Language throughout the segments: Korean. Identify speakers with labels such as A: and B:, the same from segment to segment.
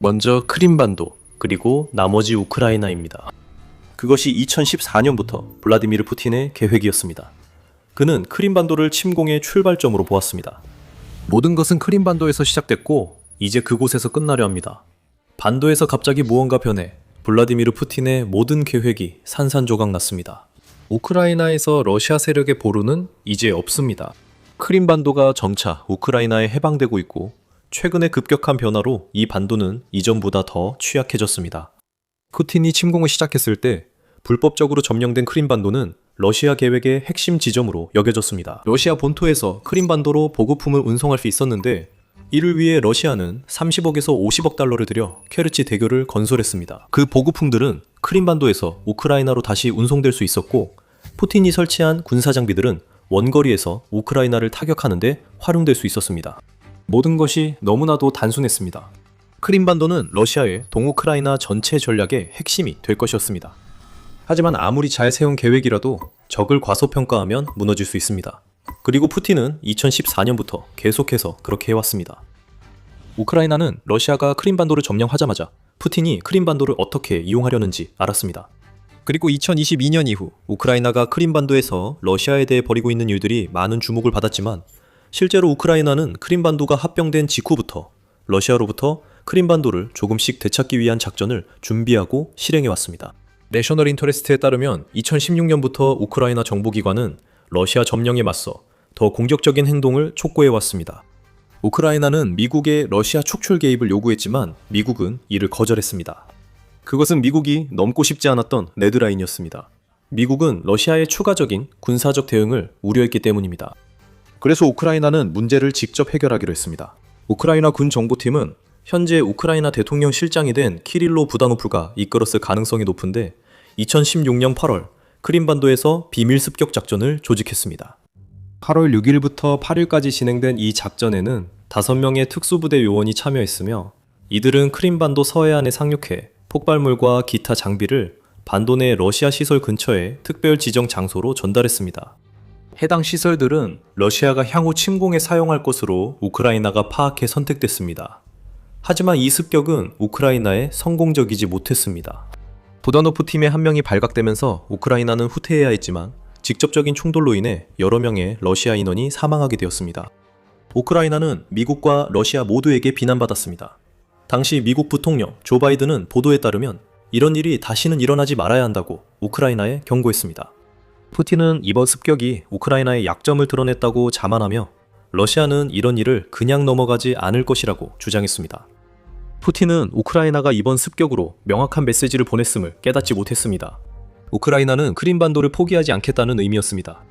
A: 먼저 크림반도, 그리고 나머지 우크라이나입니다. 그것이 2014년부터 블라디미르 푸틴의 계획이었습니다. 그는 크림반도를 침공의 출발점으로 보았습니다. 모든 것은 크림반도에서 시작됐고 이제 그곳에서 끝나려 합니다. 반도에서 갑자기 무언가 변해 블라디미르 푸틴의 모든 계획이 산산조각 났습니다. 우크라이나에서 러시아 세력의 보루는 이제 없습니다. 크림반도가 점차 우크라이나에 해방되고 있고 최근의 급격한 변화로 이 반도는 이전보다 더 취약해졌습니다. 푸틴이 침공을 시작했을 때 불법적으로 점령된 크림반도는 러시아 계획의 핵심 지점으로 여겨졌습니다. 러시아 본토에서 크림반도로 보급품을 운송할 수 있었는데 이를 위해 러시아는 30억에서 50억 달러를 들여 케르치 대교를 건설했습니다. 그 보급품들은 크림반도에서 우크라이나로 다시 운송될 수 있었고 푸틴이 설치한 군사장비들은 원거리에서 우크라이나를 타격하는 데 활용될 수 있었습니다. 모든 것이 너무나도 단순했습니다. 크림반도는 러시아의 동우크라이나 전체 전략의 핵심이 될 것이었습니다. 하지만 아무리 잘 세운 계획이라도 적을 과소평가하면 무너질 수 있습니다. 그리고 푸틴은 2014년부터 계속해서 그렇게 해왔습니다. 우크라이나는 러시아가 크림반도를 점령하자마자 푸틴이 크림반도를 어떻게 이용하려는지 알았습니다. 그리고 2022년 이후 우크라이나가 크림반도에서 러시아에 대해 벌이고 있는 일들이 많은 주목을 받았지만 실제로 우크라이나는 크림반도가 합병된 직후부터 러시아로부터 크림반도를 조금씩 되찾기 위한 작전을 준비하고 실행해왔습니다. 내셔널 인터레스트에 따르면 2016년부터 우크라이나 정보기관은 러시아 점령에 맞서 더 공격적인 행동을 촉구해왔습니다. 우크라이나는 미국의 러시아 축출 개입을 요구했지만 미국은 이를 거절했습니다. 그것은 미국이 넘고 싶지 않았던 레드라인이었습니다. 미국은 러시아의 추가적인 군사적 대응을 우려했기 때문입니다. 그래서 우크라이나는 문제를 직접 해결하기로 했습니다. 우크라이나 군 정보팀은 현재 우크라이나 대통령 실장이 된 키릴로 부다노프가 이끌었을 가능성이 높은데 2016년 8월 크림반도에서 비밀 습격 작전을 조직했습니다. 8월 6일부터 8일까지 진행된 이 작전에는 5명의 특수부대 요원이 참여했으며 이들은 크림반도 서해안에 상륙해 폭발물과 기타 장비를 반도 내 러시아 시설 근처의 특별 지정 장소로 전달했습니다. 해당 시설들은 러시아가 향후 침공에 사용할 것으로 우크라이나가 파악해 선택됐습니다. 하지만 이 습격은 우크라이나에 성공적이지 못했습니다. 부다노프 팀의 한 명이 발각되면서 우크라이나는 후퇴해야 했지만 직접적인 충돌로 인해 여러 명의 러시아 인원이 사망하게 되었습니다. 우크라이나는 미국과 러시아 모두에게 비난받았습니다. 당시 미국 부통령 조 바이든은 보도에 따르면 이런 일이 다시는 일어나지 말아야 한다고 우크라이나에 경고했습니다. 푸틴은 이번 습격이 우크라이나의 약점을 드러냈다고 자만하며 러시아는 이런 일을 그냥 넘어가지 않을 것이라고 주장했습니다. 푸틴은 우크라이나가 이번 습격으로 명확한 메시지를 보냈음을 깨닫지 못했습니다. 우크라이나는 크림반도를 포기하지 않겠다는 의미였습니다.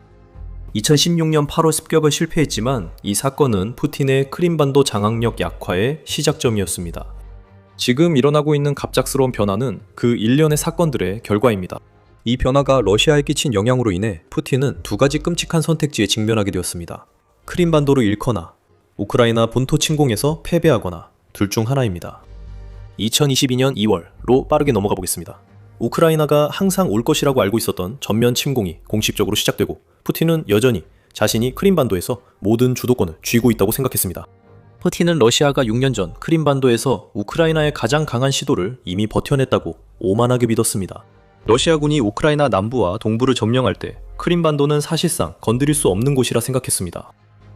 A: 2016년 8월 습격을 실패했지만 이 사건은 푸틴의 크림반도 장악력 약화의 시작점이었습니다. 지금 일어나고 있는 갑작스러운 변화는 그 일련의 사건들의 결과입니다. 이 변화가 러시아에 끼친 영향으로 인해 푸틴은 두 가지 끔찍한 선택지에 직면하게 되었습니다. 크림반도를 잃거나 우크라이나 본토 침공에서 패배하거나 둘 중 하나입니다. 2022년 2월로 빠르게 넘어가 보겠습니다. 우크라이나가 항상 올 것이라고 알고 있었던 전면 침공이 공식적으로 시작되고 푸틴은 여전히 자신이 크림반도에서 모든 주도권을 쥐고 있다고 생각했습니다. 푸틴은 러시아가 6년 전 크림반도에서 우크라이나의 가장 강한 시도를 이미 버텨냈다고 오만하게 믿었습니다. 러시아군이 우크라이나 남부와 동부를 점령할 때 크림반도는 사실상 건드릴 수 없는 곳이라 생각했습니다.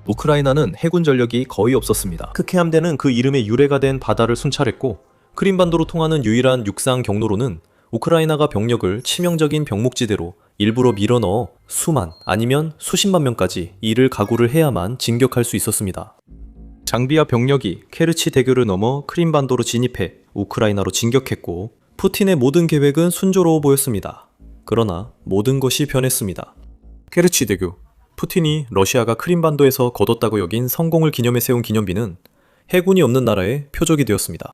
A: 우크라이나는 해군 전력이 거의 없었습니다. 크케 함대는 그 이름의 유래가 된 바다를 순찰했고 크림반도로 통하는 유일한 육상 경로로는 우크라이나가 병력을 치명적인 병목지대로 일부러 밀어넣어 수만 아니면 수십만 명까지 이를 각오를 해야만 진격할 수 있었습니다. 장비와 병력이 케르치 대교를 넘어 크림반도로 진입해 우크라이나로 진격했고 푸틴의 모든 계획은 순조로워 보였습니다. 그러나 모든 것이 변했습니다. 케르치 대교. 푸틴이 러시아가 크림반도에서 거뒀다고 여긴 성공을 기념해 세운 기념비는 해군이 없는 나라의 표적이 되었습니다.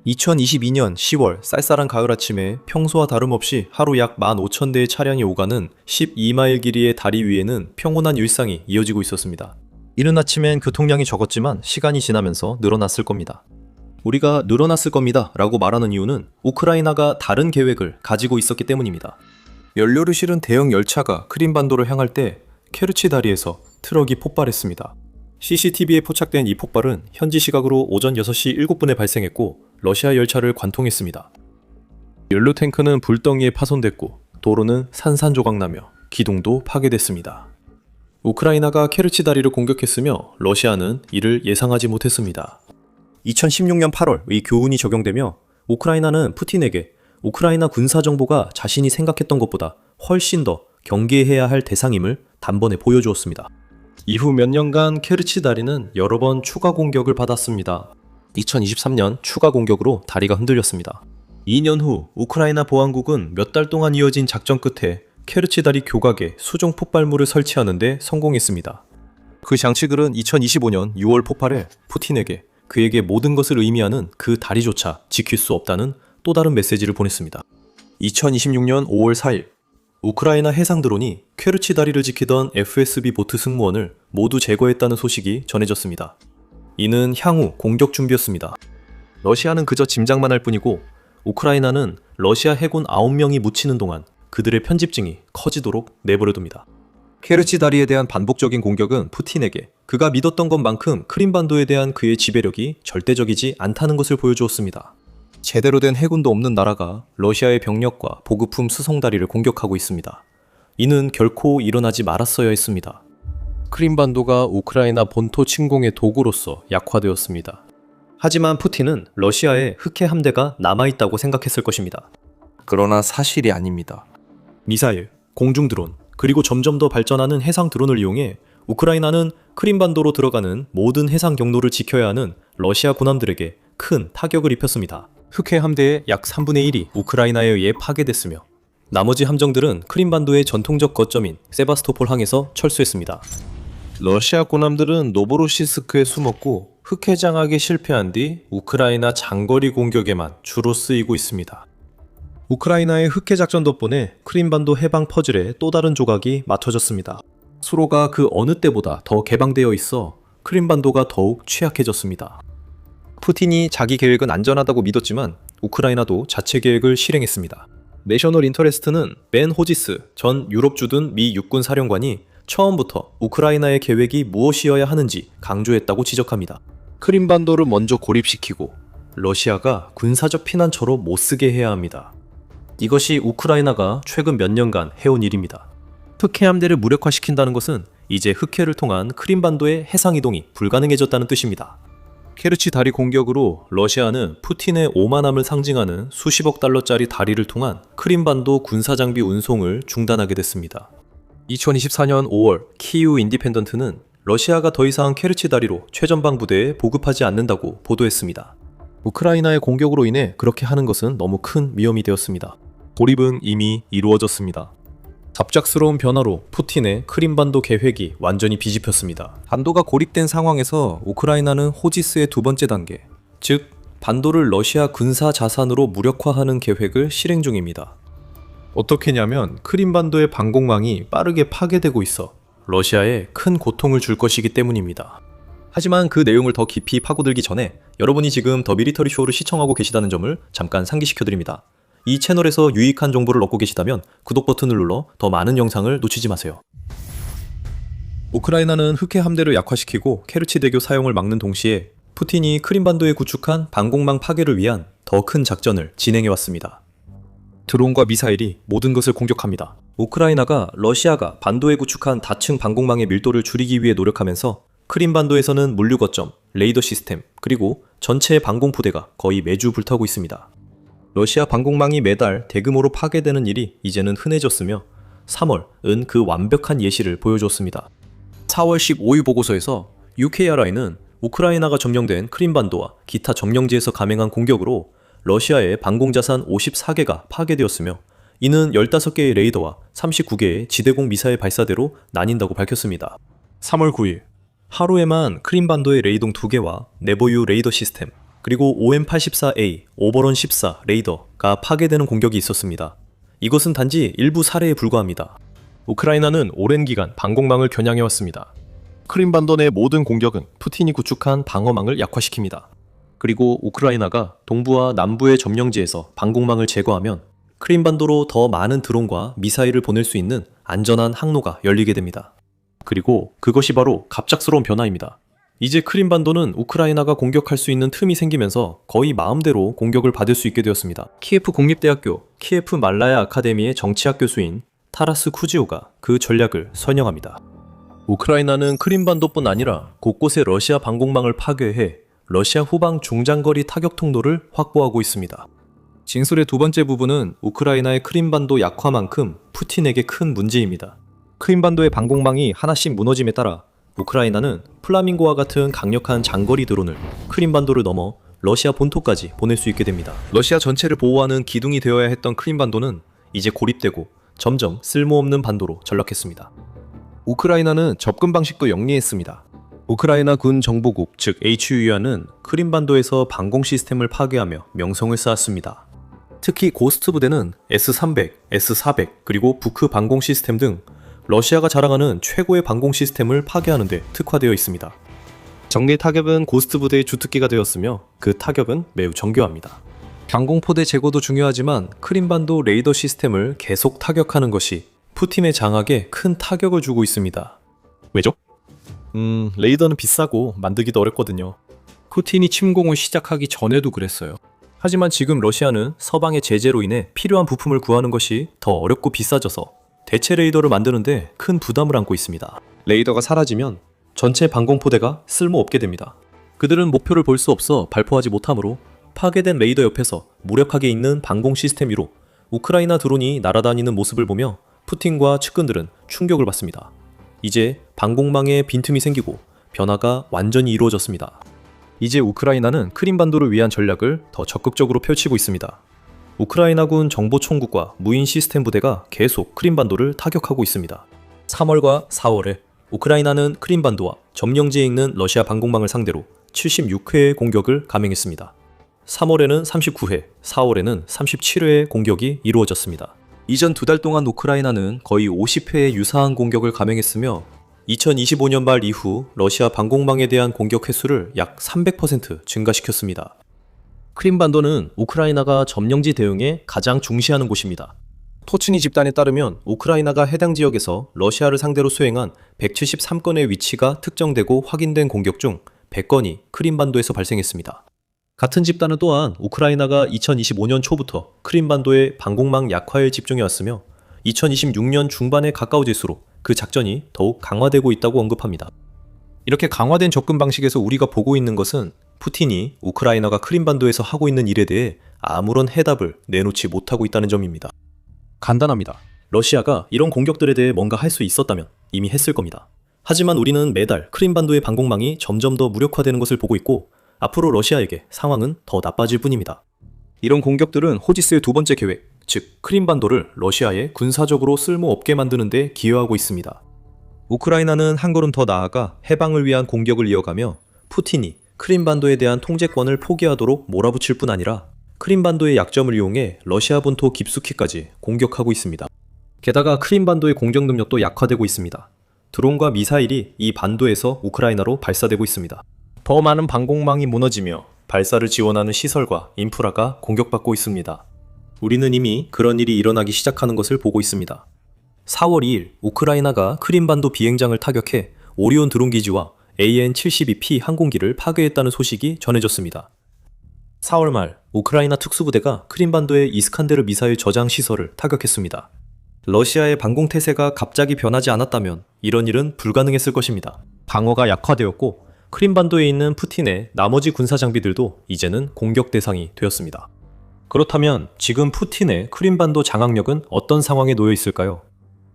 A: 2022년 10월 쌀쌀한 가을 아침에 평소와 다름없이 하루 약 15,000대의 차량이 오가는 12마일 길이의 다리 위에는 평온한 일상이 이어지고 있었습니다. 이른 아침엔 교통량이 적었지만 시간이 지나면서 늘어났을 겁니다. 우리가 늘어났을 겁니다 라고 말하는 이유는 우크라이나가 다른 계획을 가지고 있었기 때문입니다. 연료를 실은 대형 열차가 크림반도를 향할 때 케르치 다리에서 트럭이 폭발했습니다. CCTV에 포착된 이 폭발은 현지 시각으로 오전 6시 7분에 발생했고 러시아 열차를 관통했습니다. 연료 탱크는 불덩이에 파손됐고 도로는 산산조각나며 기둥도 파괴됐습니다. 우크라이나가 케르치 다리를 공격했으며 러시아는 이를 예상하지 못했습니다. 2016년 8월 이 교훈이 적용되며 우크라이나는 푸틴에게 우크라이나 군사정보가 자신이 생각했던 것보다 훨씬 더 경계해야 할 대상임을 단번에 보여주었습니다. 이후 몇 년간 케르치 다리는 여러 번 추가 공격을 받았습니다. 2023년 추가 공격으로 다리가 흔들렸습니다. 2년 후 우크라이나 보안국은 몇 달 동안 이어진 작전 끝에 케르치 다리 교각에 수중 폭발물을 설치하는 데 성공했습니다. 그 장치들은 2025년 6월 폭발해 푸틴에게 그에게 모든 것을 의미하는 그 다리조차 지킬 수 없다는 또 다른 메시지를 보냈습니다. 2026년 5월 4일 우크라이나 해상 드론이 케르치 다리를 지키던 FSB 보트 승무원을 모두 제거했다는 소식이 전해졌습니다. 이는 향후 공격 준비였습니다. 러시아는 그저 짐작만 할 뿐이고 우크라이나는 러시아 해군 9명이 묻히는 동안 그들의 편집증이 커지도록 내버려둡니다. 케르치 다리에 대한 반복적인 공격은 푸틴에게 그가 믿었던 것만큼 크림반도에 대한 그의 지배력이 절대적이지 않다는 것을 보여주었습니다. 제대로 된 해군도 없는 나라가 러시아의 병력과 보급품 수송다리를 공격하고 있습니다. 이는 결코 일어나지 말았어야 했습니다. 크림반도가 우크라이나 본토 침공의 도구로서 약화되었습니다. 하지만 푸틴은 러시아에 흑해 함대가 남아있다고 생각했을 것입니다.
B: 그러나 사실이 아닙니다.
A: 미사일, 공중 드론, 그리고 점점 더 발전하는 해상 드론을 이용해 우크라이나는 크림반도로 들어가는 모든 해상 경로를 지켜야 하는 러시아 군함들에게 큰 타격을 입혔습니다. 흑해 함대의 약 3분의 1이 우크라이나에 의해 파괴됐으며 나머지 함정들은 크림반도의 전통적 거점인 세바스토폴 항에서 철수했습니다. 러시아 군함들은 노보로시스크에 숨었고 흑해 장악에 실패한 뒤 우크라이나 장거리 공격에만 주로 쓰이고 있습니다. 우크라이나의 흑해 작전 덕분에 크림반도 해방 퍼즐의 또 다른 조각이 맞춰졌습니다. 수로가 그 어느 때보다 더 개방되어 있어 크림반도가 더욱 취약해졌습니다. 푸틴이 자기 계획은 안전하다고 믿었지만 우크라이나도 자체 계획을 실행했습니다. 내셔널 인터레스트는 벤 호지스 전 유럽 주둔 미 육군 사령관이 처음부터 우크라이나의 계획이 무엇이어야 하는지 강조했다고 지적합니다. 크림반도를 먼저 고립시키고 러시아가 군사적 피난처로 못쓰게 해야 합니다. 이것이 우크라이나가 최근 몇 년간 해온 일입니다. 흑해 함대를 무력화시킨다는 것은 이제 흑해를 통한 크림반도의 해상 이동이 불가능해졌다는 뜻입니다. 케르치 다리 공격으로 러시아는 푸틴의 오만함을 상징하는 수십억 달러짜리 다리를 통한 크림반도 군사장비 운송을 중단하게 됐습니다. 2024년 5월 키이우 인디펜던트는 러시아가 더 이상 케르치 다리로 최전방 부대에 보급하지 않는다고 보도했습니다. 우크라이나의 공격으로 인해 그렇게 하는 것은 너무 큰 위험이 되었습니다. 고립은 이미 이루어졌습니다. 갑작스러운 변화로 푸틴의 크림반도 계획이 완전히 뒤집혔습니다. 반도가 고립된 상황에서 우크라이나는 호지스의 두 번째 단계, 즉 반도를 러시아 군사 자산으로 무력화하는 계획을 실행 중입니다. 어떻게냐면 크림반도의 방공망이 빠르게 파괴되고 있어 러시아에 큰 고통을 줄 것이기 때문입니다. 하지만 그 내용을 더 깊이 파고들기 전에 여러분이 지금 더 미리터리 쇼를 시청하고 계시다는 점을 잠깐 상기시켜드립니다. 이 채널에서 유익한 정보를 얻고 계시다면 구독 버튼을 눌러 더 많은 영상을 놓치지 마세요. 우크라이나는 흑해 함대를 약화시키고 케르치 대교 사용을 막는 동시에 푸틴이 크림반도에 구축한 방공망 파괴를 위한 더 큰 작전을 진행해왔습니다. 드론과 미사일이 모든 것을 공격합니다. 우크라이나가 러시아가 반도에 구축한 다층 방공망의 밀도를 줄이기 위해 노력하면서 크림반도에서는 물류 거점, 레이더 시스템, 그리고 전체 방공부대가 거의 매주 불타고 있습니다. 러시아 방공망이 매달 대규모로 파괴되는 일이 이제는 흔해졌으며 3월은 그 완벽한 예시를 보여줬습니다. 4월 15일 보고서에서 UKRI는 우크라이나가 점령된 크림반도와 기타 점령지에서 감행한 공격으로 러시아의 방공자산 54개가 파괴되었으며 이는 15개의 레이더와 39개의 지대공 미사일 발사대로 나뉜다고 밝혔습니다. 3월 9일 하루에만 크림반도의 레이동 2개와 네보유 레이더 시스템 그리고 OM-84A, 오버런 14 레이더가 파괴되는 공격이 있었습니다. 이것은 단지 일부 사례에 불과합니다. 우크라이나는 오랜 기간 방공망을 겨냥해왔습니다. 크림반도 내 모든 공격은 푸틴이 구축한 방어망을 약화시킵니다. 그리고 우크라이나가 동부와 남부의 점령지에서 방공망을 제거하면 크림반도로 더 많은 드론과 미사일을 보낼 수 있는 안전한 항로가 열리게 됩니다. 그리고 그것이 바로 갑작스러운 변화입니다. 이제 크림반도는 우크라이나가 공격할 수 있는 틈이 생기면서 거의 마음대로 공격을 받을 수 있게 되었습니다. 키예프 공립대학교 키예프 말라야 아카데미의 정치학 교수인 타라스 쿠지오가 그 전략을 설명합니다. 우크라이나는 크림반도뿐 아니라 곳곳에 러시아 방공망을 파괴해 러시아 후방 중장거리 타격 통로를 확보하고 있습니다. 진술의 두 번째 부분은 우크라이나의 크림반도 약화만큼 푸틴에게 큰 문제입니다. 크림반도의 방공망이 하나씩 무너짐에 따라 우크라이나는 플라밍고와 같은 강력한 장거리 드론을 크림반도를 넘어 러시아 본토까지 보낼 수 있게 됩니다. 러시아 전체를 보호하는 기둥이 되어야 했던 크림반도는 이제 고립되고 점점 쓸모없는 반도로 전락했습니다. 우크라이나는 접근 방식도 영리했습니다. 우크라이나 군 정보국 즉 HU야는 크림반도에서 방공 시스템을 파괴하며 명성을 쌓았습니다. 특히 고스트 부대는 S-300, S-400 그리고 부크 방공 시스템 등 러시아가 자랑하는 최고의 방공 시스템을 파괴하는 데 특화되어 있습니다. 정밀 타격은 고스트 부대의 주특기가 되었으며 그 타격은 매우 정교합니다. 방공포대 제거도 중요하지만 크림반도 레이더 시스템을 계속 타격하는 것이 푸틴의 장악에 큰 타격을 주고 있습니다. 왜죠? 레이더는 비싸고 만들기도 어렵거든요. 푸틴이 침공을 시작하기 전에도 그랬어요. 하지만 지금 러시아는 서방의 제재로 인해 필요한 부품을 구하는 것이 더 어렵고 비싸져서 대체 레이더를 만드는데 큰 부담을 안고 있습니다. 레이더가 사라지면 전체 방공포대가 쓸모없게 됩니다. 그들은 목표를 볼 수 없어 발포하지 못하므로 파괴된 레이더 옆에서 무력하게 있는 방공 시스템 위로 우크라이나 드론이 날아다니는 모습을 보며 푸틴과 측근들은 충격을 받습니다. 이제 방공망에 빈틈이 생기고 변화가 완전히 이루어졌습니다. 이제 우크라이나는 크림반도를 위한 전략을 더 적극적으로 펼치고 있습니다. 우크라이나군 정보총국과 무인 시스템 부대가 계속 크림반도를 타격하고 있습니다. 3월과 4월에 우크라이나는 크림반도와 점령지에 있는 러시아 방공망을 상대로 76회의 공격을 감행했습니다. 3월에는 39회, 4월에는 37회의 공격이 이루어졌습니다. 이전 두 달 동안 우크라이나는 거의 50회의 유사한 공격을 감행했으며 2025년 말 이후 러시아 방공망에 대한 공격 횟수를 약 300% 증가시켰습니다. 크림반도는 우크라이나가 점령지 대응에 가장 중시하는 곳입니다. 토치니 집단에 따르면 우크라이나가 해당 지역에서 러시아를 상대로 수행한 173건의 위치가 특정되고 확인된 공격 중 100건이 크림반도에서 발생했습니다. 같은 집단은 또한 우크라이나가 2025년 초부터 크림반도의 방공망 약화에 집중해왔으며 2026년 중반에 가까워질수록 그 작전이 더욱 강화되고 있다고 언급합니다. 이렇게 강화된 접근 방식에서 우리가 보고 있는 것은 푸틴이 우크라이나가 크림반도에서 하고 있는 일에 대해 아무런 해답을 내놓지 못하고 있다는 점입니다. 간단합니다. 러시아가 이런 공격들에 대해 뭔가 할 수 있었다면 이미 했을 겁니다. 하지만 우리는 매달 크림반도의 방공망이 점점 더 무력화되는 것을 보고 있고 앞으로 러시아에게 상황은 더 나빠질 뿐입니다. 이런 공격들은 호지스의 두 번째 계획, 즉 크림반도를 러시아에 군사적으로 쓸모없게 만드는 데 기여하고 있습니다. 우크라이나는 한 걸음 더 나아가 해방을 위한 공격을 이어가며 푸틴이 크림반도에 대한 통제권을 포기하도록 몰아붙일 뿐 아니라 크림반도의 약점을 이용해 러시아 본토 깊숙이까지 공격하고 있습니다. 게다가 크림반도의 공격 능력도 약화되고 있습니다. 드론과 미사일이 이 반도에서 우크라이나로 발사되고 있습니다. 더 많은 방공망이 무너지며 발사를 지원하는 시설과 인프라가 공격받고 있습니다. 우리는 이미 그런 일이 일어나기 시작하는 것을 보고 있습니다. 4월 2일 우크라이나가 크림반도 비행장을 타격해 오리온 드론 기지와 AN-72P 항공기를 파괴했다는 소식이 전해졌습니다. 4월 말 우크라이나 특수부대가 크림반도의 이스칸데르 미사일 저장 시설을 타격했습니다. 러시아의 방공 태세가 갑자기 변하지 않았다면 이런 일은 불가능했을 것입니다. 방어가 약화되었고 크림반도에 있는 푸틴의 나머지 군사 장비들도 이제는 공격 대상이 되었습니다. 그렇다면 지금 푸틴의 크림반도 장악력은 어떤 상황에 놓여 있을까요?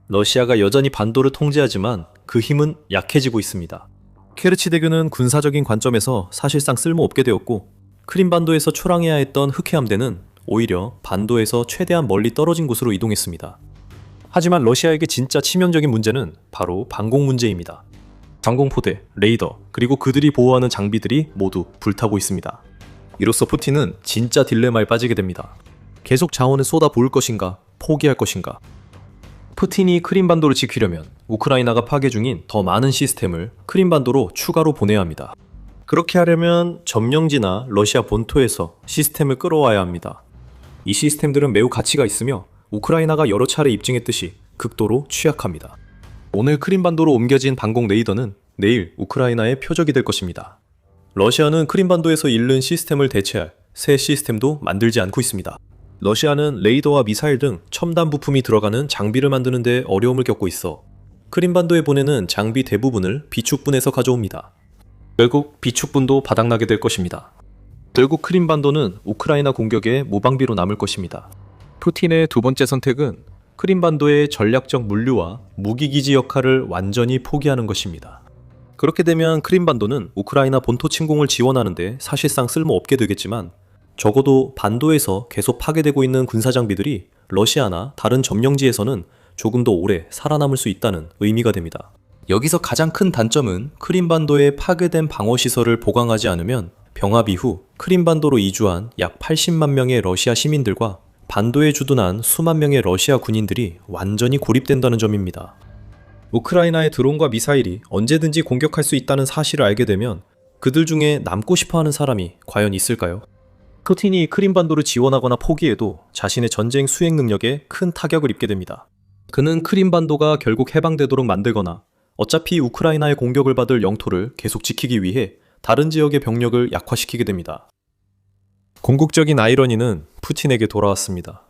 A: 러시아가 여전히 반도를 통제하지만 그 힘은 약해지고 있습니다. 케르치 대교는 군사적인 관점에서 사실상 쓸모없게 되었고 크림반도에서 초랑해야 했던 흑해함대는 오히려 반도에서 최대한 멀리 떨어진 곳으로 이동했습니다. 하지만 러시아에게 진짜 치명적인 문제는 바로 방공 문제입니다. 방공포대, 레이더, 그리고 그들이 보호하는 장비들이 모두 불타고 있습니다. 이로써 푸틴은 진짜 딜레마에 빠지게 됩니다. 계속 자원을 쏟아 부을 것인가, 포기할 것인가. 푸틴이 크림반도를 지키려면 우크라이나가 파괴 중인 더 많은 시스템을 크림반도로 추가로 보내야 합니다. 그렇게 하려면 점령지나 러시아 본토에서 시스템을 끌어와야 합니다. 이 시스템들은 매우 가치가 있으며 우크라이나가 여러 차례 입증했듯이 극도로 취약합니다. 오늘 크림반도로 옮겨진 방공 레이더는 내일 우크라이나의 표적이 될 것입니다. 러시아는 크림반도에서 잃는 시스템을 대체할 새 시스템도 만들지 않고 있습니다. 러시아는 레이더와 미사일 등 첨단 부품이 들어가는 장비를 만드는 데 어려움을 겪고 있어 크림반도에 보내는 장비 대부분을 비축분에서 가져옵니다. 결국 비축분도 바닥나게 될 것입니다. 결국 크림반도는 우크라이나 공격의 무방비로 남을 것입니다. 푸틴의 두 번째 선택은 크림반도의 전략적 물류와 무기기지 역할을 완전히 포기하는 것입니다. 그렇게 되면 크림반도는 우크라이나 본토 침공을 지원하는데 사실상 쓸모없게 되겠지만 적어도 반도에서 계속 파괴되고 있는 군사장비들이 러시아나 다른 점령지에서는 조금 더 오래 살아남을 수 있다는 의미가 됩니다. 여기서 가장 큰 단점은 크림반도의 파괴된 방어시설을 보강하지 않으면 병합 이후 크림반도로 이주한 약 80만 명의 러시아 시민들과 반도에 주둔한 수만 명의 러시아 군인들이 완전히 고립된다는 점입니다. 우크라이나의 드론과 미사일이 언제든지 공격할 수 있다는 사실을 알게 되면 그들 중에 남고 싶어하는 사람이 과연 있을까요? 푸틴이 크림반도를 지원하거나 포기해도 자신의 전쟁 수행 능력에 큰 타격을 입게 됩니다. 그는 크림반도가 결국 해방되도록 만들거나 어차피 우크라이나의 공격을 받을 영토를 계속 지키기 위해 다른 지역의 병력을 약화시키게 됩니다. 궁극적인 아이러니는 푸틴에게 돌아왔습니다.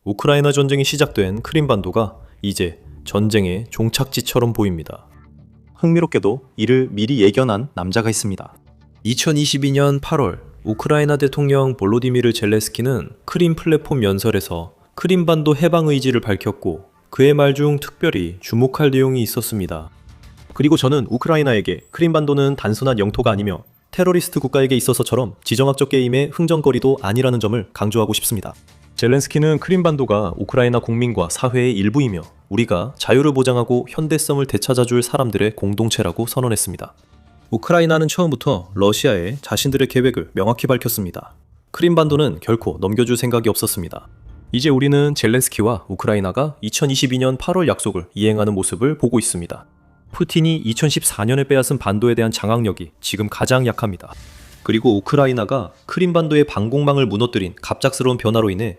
A: 우크라이나 전쟁이 시작된 크림반도가 이제 전쟁의 종착지처럼 보입니다. 흥미롭게도 이를 미리 예견한 남자가 있습니다. 2022년 8월 우크라이나 대통령 볼로디미르 젤렌스키는 크림 플랫폼 연설에서 크림반도 해방 의지를 밝혔고 그의 말 중 특별히 주목할 내용이 있었습니다. 그리고 저는 우크라이나에게 크림반도는 단순한 영토가 아니며 테러리스트 국가에게 있어서처럼 지정학적 게임의 흥정거리도 아니라는 점을 강조하고 싶습니다. 젤렌스키는 크림반도가 우크라이나 국민과 사회의 일부이며 우리가 자유를 보장하고 현대성을 되찾아줄 사람들의 공동체라고 선언했습니다. 우크라이나는 처음부터 러시아에 자신들의 계획을 명확히 밝혔습니다. 크림반도는 결코 넘겨줄 생각이 없었습니다. 이제 우리는 젤렌스키와 우크라이나가 2022년 8월 약속을 이행하는 모습을 보고 있습니다. 푸틴이 2014년에 빼앗은 반도에 대한 장악력이 지금 가장 약합니다. 그리고 우크라이나가 크림반도의 방공망을 무너뜨린 갑작스러운 변화로 인해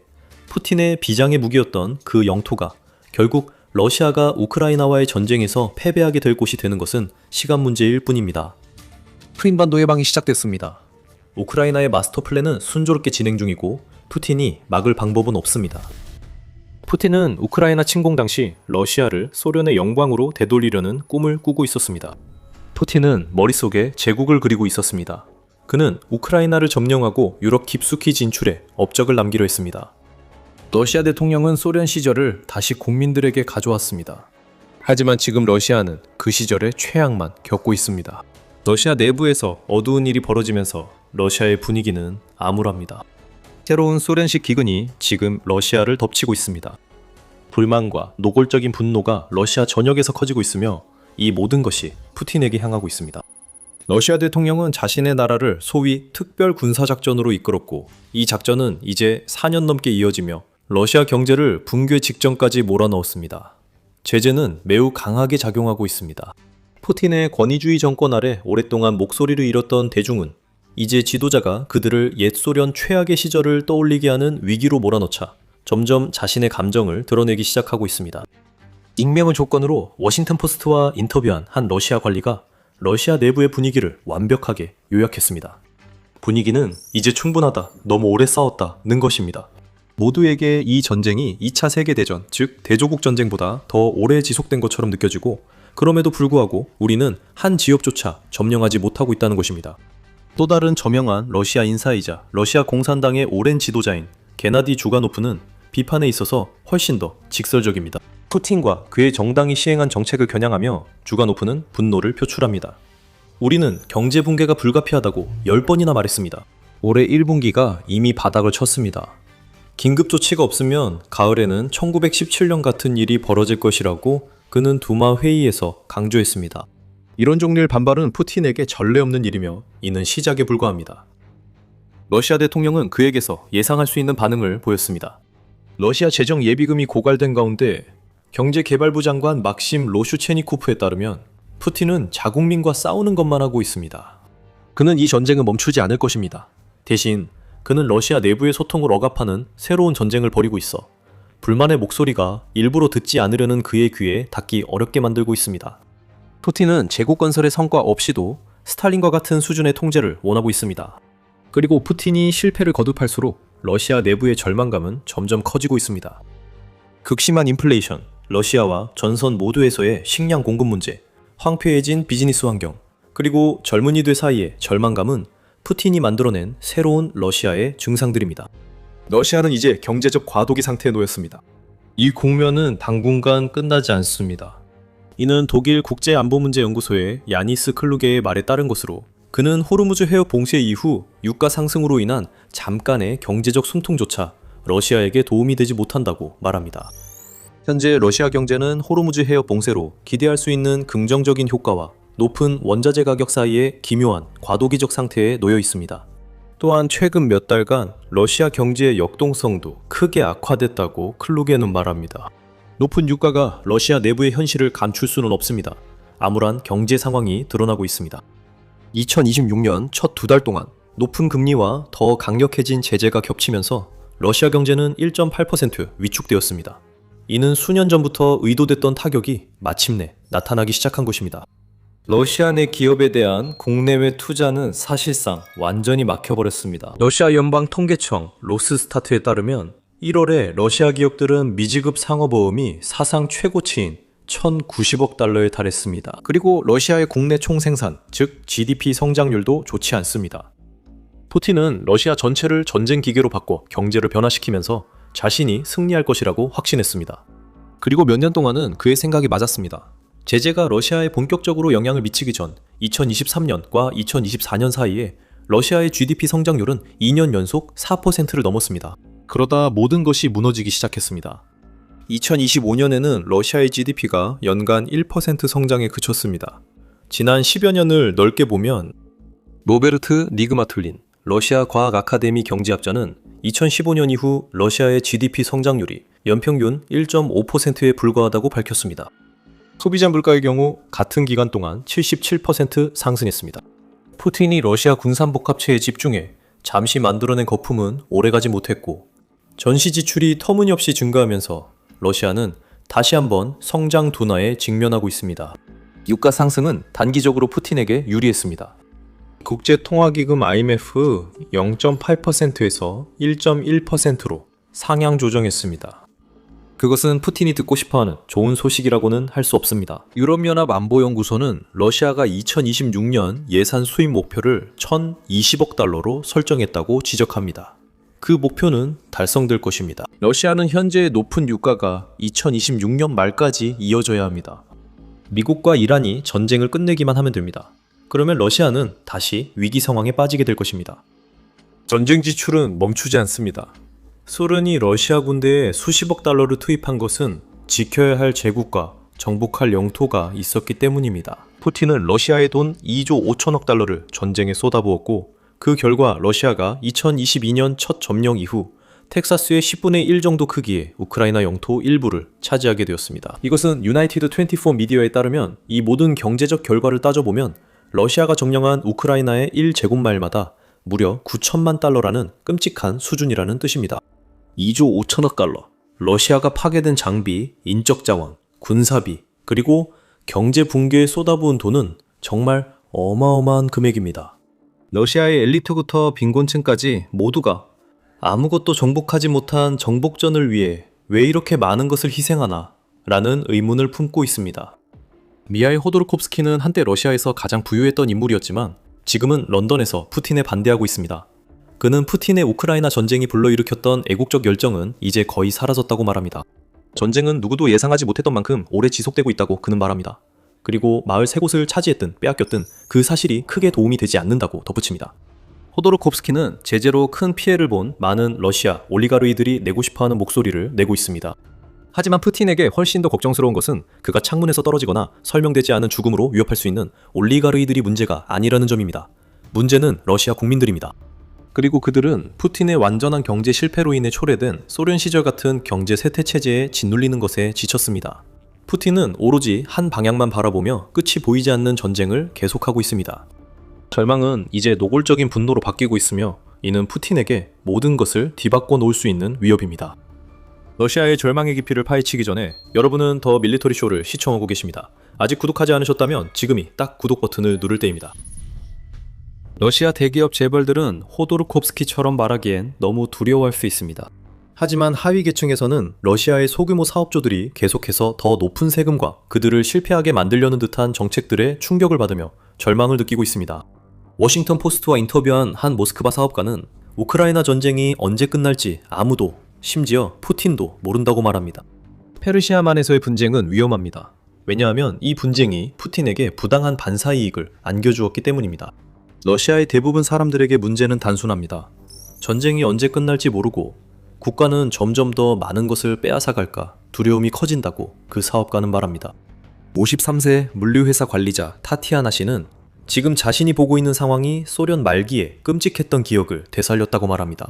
A: 푸틴의 비장의 무기였던 그 영토가 결국 러시아가 우크라이나와의 전쟁에서 패배하게 될 곳이 되는 것은 시간 문제일 뿐입니다. 크림반도 해방이 시작됐습니다. 우크라이나의 마스터 플랜은 순조롭게 진행 중이고 푸틴이 막을 방법은 없습니다. 푸틴은 우크라이나 침공 당시 러시아를 소련의 영광으로 되돌리려는 꿈을 꾸고 있었습니다. 푸틴은 머릿속에 제국을 그리고 있었습니다. 그는 우크라이나를 점령하고 유럽 깊숙이 진출해 업적을 남기려 했습니다. 러시아 대통령은 소련 시절을 다시 국민들에게 가져왔습니다. 하지만 지금 러시아는 그 시절의 최악만 겪고 있습니다. 러시아 내부에서 어두운 일이 벌어지면서 러시아의 분위기는 암울합니다. 새로운 소련식 기근이 지금 러시아를 덮치고 있습니다. 불만과 노골적인 분노가 러시아 전역에서 커지고 있으며 이 모든 것이 푸틴에게 향하고 있습니다. 러시아 대통령은 자신의 나라를 소위 특별 군사작전으로 이끌었고 이 작전은 이제 4년 넘게 이어지며 러시아 경제를 붕괴 직전까지 몰아넣었습니다. 제재는 매우 강하게 작용하고 있습니다. 푸틴의 권위주의 정권 아래 오랫동안 목소리를 잃었던 대중은 이제 지도자가 그들을 옛 소련 최악의 시절을 떠올리게 하는 위기로 몰아넣자 점점 자신의 감정을 드러내기 시작하고 있습니다. 익명을 조건으로 워싱턴 포스트와 인터뷰한 한 러시아 관리가 러시아 내부의 분위기를 완벽하게 요약했습니다. 분위기는 이제 충분하다, 너무 오래 싸웠다는 것입니다. 모두에게 이 전쟁이 2차 세계대전, 즉 대조국 전쟁보다 더 오래 지속된 것처럼 느껴지고 그럼에도 불구하고 우리는 한 지역조차 점령하지 못하고 있다는 것입니다. 또 다른 저명한 러시아 인사이자 러시아 공산당의 오랜 지도자인 게나디 주가노프는 비판에 있어서 훨씬 더 직설적입니다. 푸틴과 그의 정당이 시행한 정책을 겨냥하며 주가노프는 분노를 표출합니다. 우리는 경제 붕괴가 불가피하다고 10번이나 말했습니다. 올해 1분기가 이미 바닥을 쳤습니다. 긴급 조치가 없으면 가을에는 1917년 같은 일이 벌어질 것이라고 그는 두마 회의에서 강조했습니다. 이런 종류의 반발은 푸틴에게 전례 없는 일이며 이는 시작에 불과합니다. 러시아 대통령은 그에게서 예상할 수 있는 반응을 보였습니다. 러시아 재정 예비금이 고갈된 가운데 경제개발부 장관 막심 로슈체니코프에 따르면 푸틴은 자국민과 싸우는 것만 하고 있습니다. 그는 이 전쟁을 멈추지 않을 것입니다. 대신 그는 러시아 내부의 소통을 억압하는 새로운 전쟁을 벌이고 있어 불만의 목소리가 일부러 듣지 않으려는 그의 귀에 닿기 어렵게 만들고 있습니다. 푸틴은 제국 건설의 성과 없이도 스탈린과 같은 수준의 통제를 원하고 있습니다. 그리고 푸틴이 실패를 거듭할수록 러시아 내부의 절망감은 점점 커지고 있습니다. 극심한 인플레이션, 러시아와 전선 모두에서의 식량 공급 문제, 황폐해진 비즈니스 환경, 그리고 젊은이들 사이의 절망감은 푸틴이 만들어낸 새로운 러시아의 증상들입니다. 러시아는 이제 경제적 과도기 상태에 놓였습니다. 이 국면은 당분간 끝나지 않습니다. 이는 독일 국제안보문제연구소의 야니스 클루게의 말에 따른 것으로 그는 호르무즈 해협 봉쇄 이후 유가 상승으로 인한 잠깐의 경제적 숨통조차 러시아에게 도움이 되지 못한다고 말합니다. 현재 러시아 경제는 호르무즈 해협 봉쇄로 기대할 수 있는 긍정적인 효과와 높은 원자재 가격 사이에 기묘한 과도기적 상태에 놓여 있습니다. 또한 최근 몇 달간 러시아 경제의 역동성도 크게 악화됐다고 클루게는 말합니다. 높은 유가가 러시아 내부의 현실을 감출 수는 없습니다. 암울한 경제 상황이 드러나고 있습니다. 2026년 첫 두 달 동안 높은 금리와 더 강력해진 제재가 겹치면서 러시아 경제는 1.8% 위축되었습니다. 이는 수년 전부터 의도됐던 타격이 마침내 나타나기 시작한 것입니다. 러시아 내 기업에 대한 국내외 투자는 사실상 완전히 막혀버렸습니다. 러시아 연방 통계청 로스스타트에 따르면 1월에 러시아 기업들은 미지급 상어보험이 사상 최고치인 1,090억 달러에 달했습니다. 그리고 러시아의 국내 총생산, 즉 GDP 성장률도 좋지 않습니다. 푸틴은 러시아 전체를 전쟁 기계로 바꿔 경제를 변화시키면서 자신이 승리할 것이라고 확신했습니다. 그리고 몇 년 동안은 그의 생각이 맞았습니다. 제재가 러시아에 본격적으로 영향을 미치기 전 2023년과 2024년 사이에 러시아의 GDP 성장률은 2년 연속 4%를 넘었습니다. 그러다 모든 것이 무너지기 시작했습니다. 2025년에는 러시아의 GDP가 연간 1% 성장에 그쳤습니다. 지난 10여 년을 넓게 보면 로베르트 니그마툴린 러시아 과학 아카데미 경제학자는 2015년 이후 러시아의 GDP 성장률이 연평균 1.5%에 불과하다고 밝혔습니다. 소비자 물가의 경우 같은 기간 동안 77% 상승했습니다. 푸틴이 러시아 군산복합체에 집중해 잠시 만들어낸 거품은 오래가지 못했고 전시 지출이 터무니없이 증가하면서 러시아는 다시 한번 성장 둔화에 직면하고 있습니다. 유가 상승은 단기적으로 푸틴에게 유리했습니다. 국제통화기금 IMF 0.8%에서 1.1%로 상향 조정했습니다. 그것은 푸틴이 듣고 싶어하는 좋은 소식이라고는 할 수 없습니다. 유럽연합 안보연구소는 러시아가 2026년 예산 수입 목표를 1,020억 달러로 설정했다고 지적합니다. 그 목표는 달성될 것입니다. 러시아는 현재의 높은 유가가 2026년 말까지 이어져야 합니다. 미국과 이란이 전쟁을 끝내기만 하면 됩니다. 그러면 러시아는 다시 위기 상황에 빠지게 될 것입니다. 전쟁 지출은 멈추지 않습니다. 소련이 러시아 군대에 수십억 달러를 투입한 것은 지켜야 할 제국과 정복할 영토가 있었기 때문입니다. 푸틴은 러시아의 돈 2조 5천억 달러를 전쟁에 쏟아부었고 그 결과 러시아가 2022년 첫 점령 이후 텍사스의 10분의 1 정도 크기의 우크라이나 영토 일부를 차지하게 되었습니다. 이것은 유나이티드 24 미디어에 따르면 이 모든 경제적 결과를 따져보면 러시아가 점령한 우크라이나의 1제곱마일마다 무려 9천만 달러라는 끔찍한 수준이라는 뜻입니다. 2조 5천억 달러. 러시아가 파괴된 장비, 인적 자원, 군사비, 그리고 경제 붕괴에 쏟아부은 돈은 정말 어마어마한 금액입니다. 러시아의 엘리트부터 빈곤층까지 모두가 아무것도 정복하지 못한 정복전을 위해 왜 이렇게 많은 것을 희생하나 라는 의문을 품고 있습니다. 미하일 호도르콥스키는 한때 러시아에서 가장 부유했던 인물이었지만 지금은 런던에서 푸틴에 반대하고 있습니다. 그는 푸틴의 우크라이나 전쟁이 불러일으켰던 애국적 열정은 이제 거의 사라졌다고 말합니다. 전쟁은 누구도 예상하지 못했던 만큼 오래 지속되고 있다고 그는 말합니다. 그리고 마을 세 곳을 차지했든 빼앗겼든 그 사실이 크게 도움이 되지 않는다고 덧붙입니다. 호도르콥스키는 제재로 큰 피해를 본 많은 러시아 올리가르이들이 내고 싶어하는 목소리를 내고 있습니다. 하지만 푸틴에게 훨씬 더 걱정스러운 것은 그가 창문에서 떨어지거나 설명되지 않은 죽음으로 위협할 수 있는 올리가르이들이 문제가 아니라는 점입니다. 문제는 러시아 국민들입니다. 그리고 그들은 푸틴의 완전한 경제 실패로 인해 초래된 소련 시절 같은 경제 쇠퇴 체제에 짓눌리는 것에 지쳤습니다. 푸틴은 오로지 한 방향만 바라보며 끝이 보이지 않는 전쟁을 계속하고 있습니다. 절망은 이제 노골적인 분노로 바뀌고 있으며 이는 푸틴에게 모든 것을 뒤바꿔 놓을 수 있는 위협입니다. 러시아의 절망의 깊이를 파헤치기 전에 여러분은 더 밀리터리 쇼를 시청하고 계십니다. 아직 구독하지 않으셨다면 지금이 딱 구독 버튼을 누를 때입니다. 러시아 대기업 재벌들은 호도르콥스키처럼 말하기엔 너무 두려워할 수 있습니다. 하지만 하위 계층에서는 러시아의 소규모 사업주들이 계속해서 더 높은 세금과 그들을 실패하게 만들려는 듯한 정책들에 충격을 받으며 절망을 느끼고 있습니다. 워싱턴 포스트와 인터뷰한 한 모스크바 사업가는 우크라이나 전쟁이 언제 끝날지 아무도, 심지어 푸틴도 모른다고 말합니다. 페르시아만에서의 분쟁은 위험합니다. 왜냐하면 이 분쟁이 푸틴에게 부당한 반사이익을 안겨주었기 때문입니다. 러시아의 대부분 사람들에게 문제는 단순합니다. 전쟁이 언제 끝날지 모르고 국가는 점점 더 많은 것을 빼앗아갈까 두려움이 커진다고 그 사업가는 말합니다. 53세 물류회사 관리자 타티아나 씨는 지금 자신이 보고 있는 상황이 소련 말기에 끔찍했던 기억을 되살렸다고 말합니다.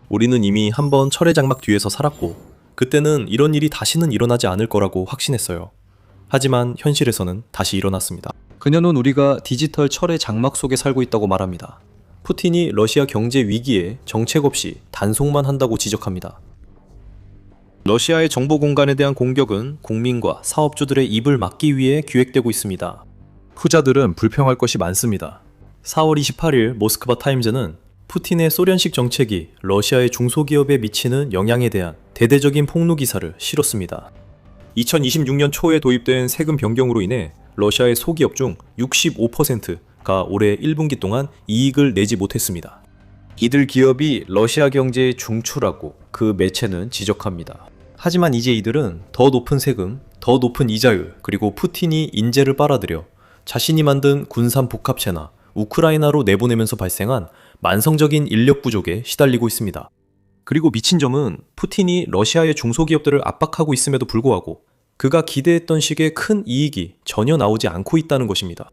A: 우리는 이미 한번 철의 장막 뒤에서 살았고 그때는 이런 일이 다시는 일어나지 않을 거라고 확신했어요. 하지만 현실에서는 다시 일어났습니다. 그녀는 우리가 디지털 철의 장막 속에 살고 있다고 말합니다. 푸틴이 러시아 경제 위기에 정책 없이 단속만 한다고 지적합니다. 러시아의 정보 공간에 대한 공격은 국민과 사업주들의 입을 막기 위해 기획되고 있습니다. 후자들은 불평할 것이 많습니다. 4월 28일 모스크바 타임즈는 푸틴의 소련식 정책이 러시아의 중소기업에 미치는 영향에 대한 대대적인 폭로 기사를 실었습니다. 2026년 초에 도입된 세금 변경으로 인해 러시아의 소기업 중 65%가 올해 1분기 동안 이익을 내지 못했습니다. 이들 기업이 러시아 경제의 중추라고 그 매체는 지적합니다. 하지만 이제 이들은 더 높은 세금, 더 높은 이자율, 그리고 푸틴이 인재를 빨아들여 자신이 만든 군산 복합체나 우크라이나로 내보내면서 발생한 만성적인 인력 부족에 시달리고 있습니다. 그리고 미친 점은 푸틴이 러시아의 중소기업들을 압박하고 있음에도 불구하고 그가 기대했던 식의 큰 이익이 전혀 나오지 않고 있다는 것입니다.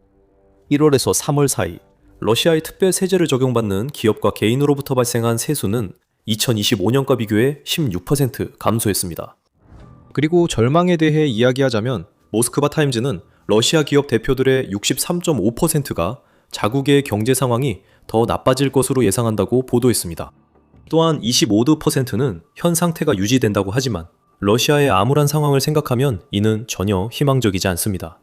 A: 1월에서 3월 사이 러시아의 특별 세제를 적용받는 기업과 개인으로부터 발생한 세수는 2025년과 비교해 16% 감소했습니다. 그리고 절망에 대해 이야기하자면 모스크바 타임즈는 러시아 기업 대표들의 63.5%가 자국의 경제 상황이 더 나빠질 것으로 예상한다고 보도했습니다. 또한 25%는 현 상태가 유지된다고 하지만 러시아의 암울한 상황을 생각하면 이는 전혀 희망적이지 않습니다.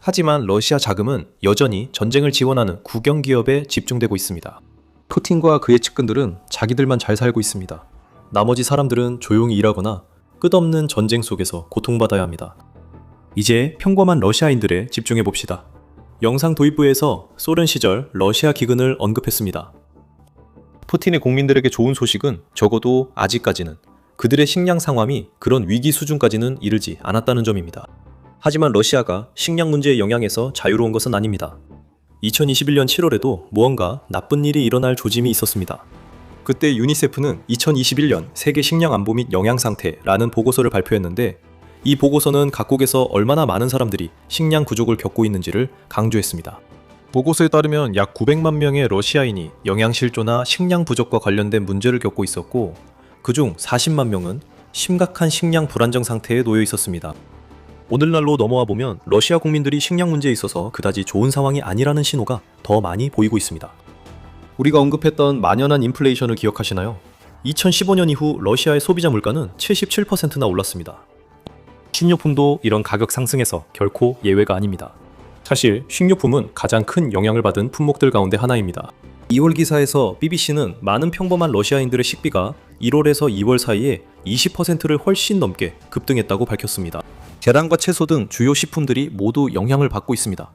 A: 하지만 러시아 자금은 여전히 전쟁을 지원하는 국영기업에 집중되고 있습니다. 푸틴과 그의 측근들은 자기들만 잘 살고 있습니다. 나머지 사람들은 조용히 일하거나 끝없는 전쟁 속에서 고통받아야 합니다. 이제 평범한 러시아인들에 집중해봅시다. 영상 도입부에서 소련 시절 러시아 기근을 언급했습니다. 푸틴의 국민들에게 좋은 소식은 적어도 아직까지는 그들의 식량 상황이 그런 위기 수준까지는 이르지 않았다는 점입니다. 하지만 러시아가 식량 문제의 영향에서 자유로운 것은 아닙니다. 2021년 7월에도 무언가 나쁜 일이 일어날 조짐이 있었습니다. 그때 유니세프는 2021년 세계 식량 안보 및 영양 상태라는 보고서를 발표했는데 이 보고서는 각국에서 얼마나 많은 사람들이 식량 부족을 겪고 있는지를 강조했습니다. 보고서에 따르면 약 900만 명의 러시아인이 영양실조나 식량 부족과 관련된 문제를 겪고 있었고 그중 40만 명은 심각한 식량 불안정 상태에 놓여 있었습니다. 오늘날로 넘어와 보면 러시아 국민들이 식량 문제에 있어서 그다지 좋은 상황이 아니라는 신호가 더 많이 보이고 있습니다. 우리가 언급했던 만연한 인플레이션을 기억하시나요? 2015년 이후 러시아의 소비자 물가는 77%나 올랐습니다. 식료품도 이런 가격 상승에서 결코 예외가 아닙니다. 사실 식료품은 가장 큰 영향을 받은 품목들 가운데 하나입니다. 2월 기사에서 BBC는 많은 평범한 러시아인들의 식비가 1월에서 2월 사이에 20%를 훨씬 넘게 급등했다고 밝혔습니다. 계란과 채소 등 주요 식품들이 모두 영향을 받고 있습니다.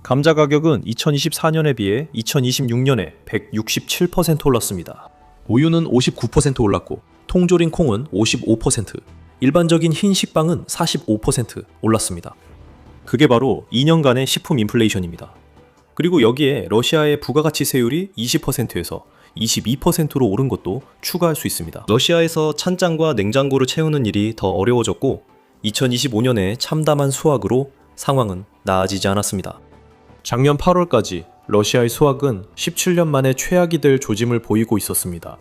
A: 감자 가격은 2024년에 비해 2026년에 167% 올랐습니다. 우유는 59% 올랐고 통조림 콩은 55%, 일반적인 흰 식빵은 45% 올랐습니다. 그게 바로 2년간의 식품 인플레이션입니다. 그리고 여기에 러시아의 부가가치세율이 20%에서 22%로 오른 것도 추가할 수 있습니다. 러시아에서 찬장과 냉장고를 채우는 일이 더 어려워졌고 2025년에 참담한 수확으로 상황은 나아지지 않았습니다. 작년 8월까지 러시아의 수확은 17년 만에 최악이 될 조짐을 보이고 있었습니다.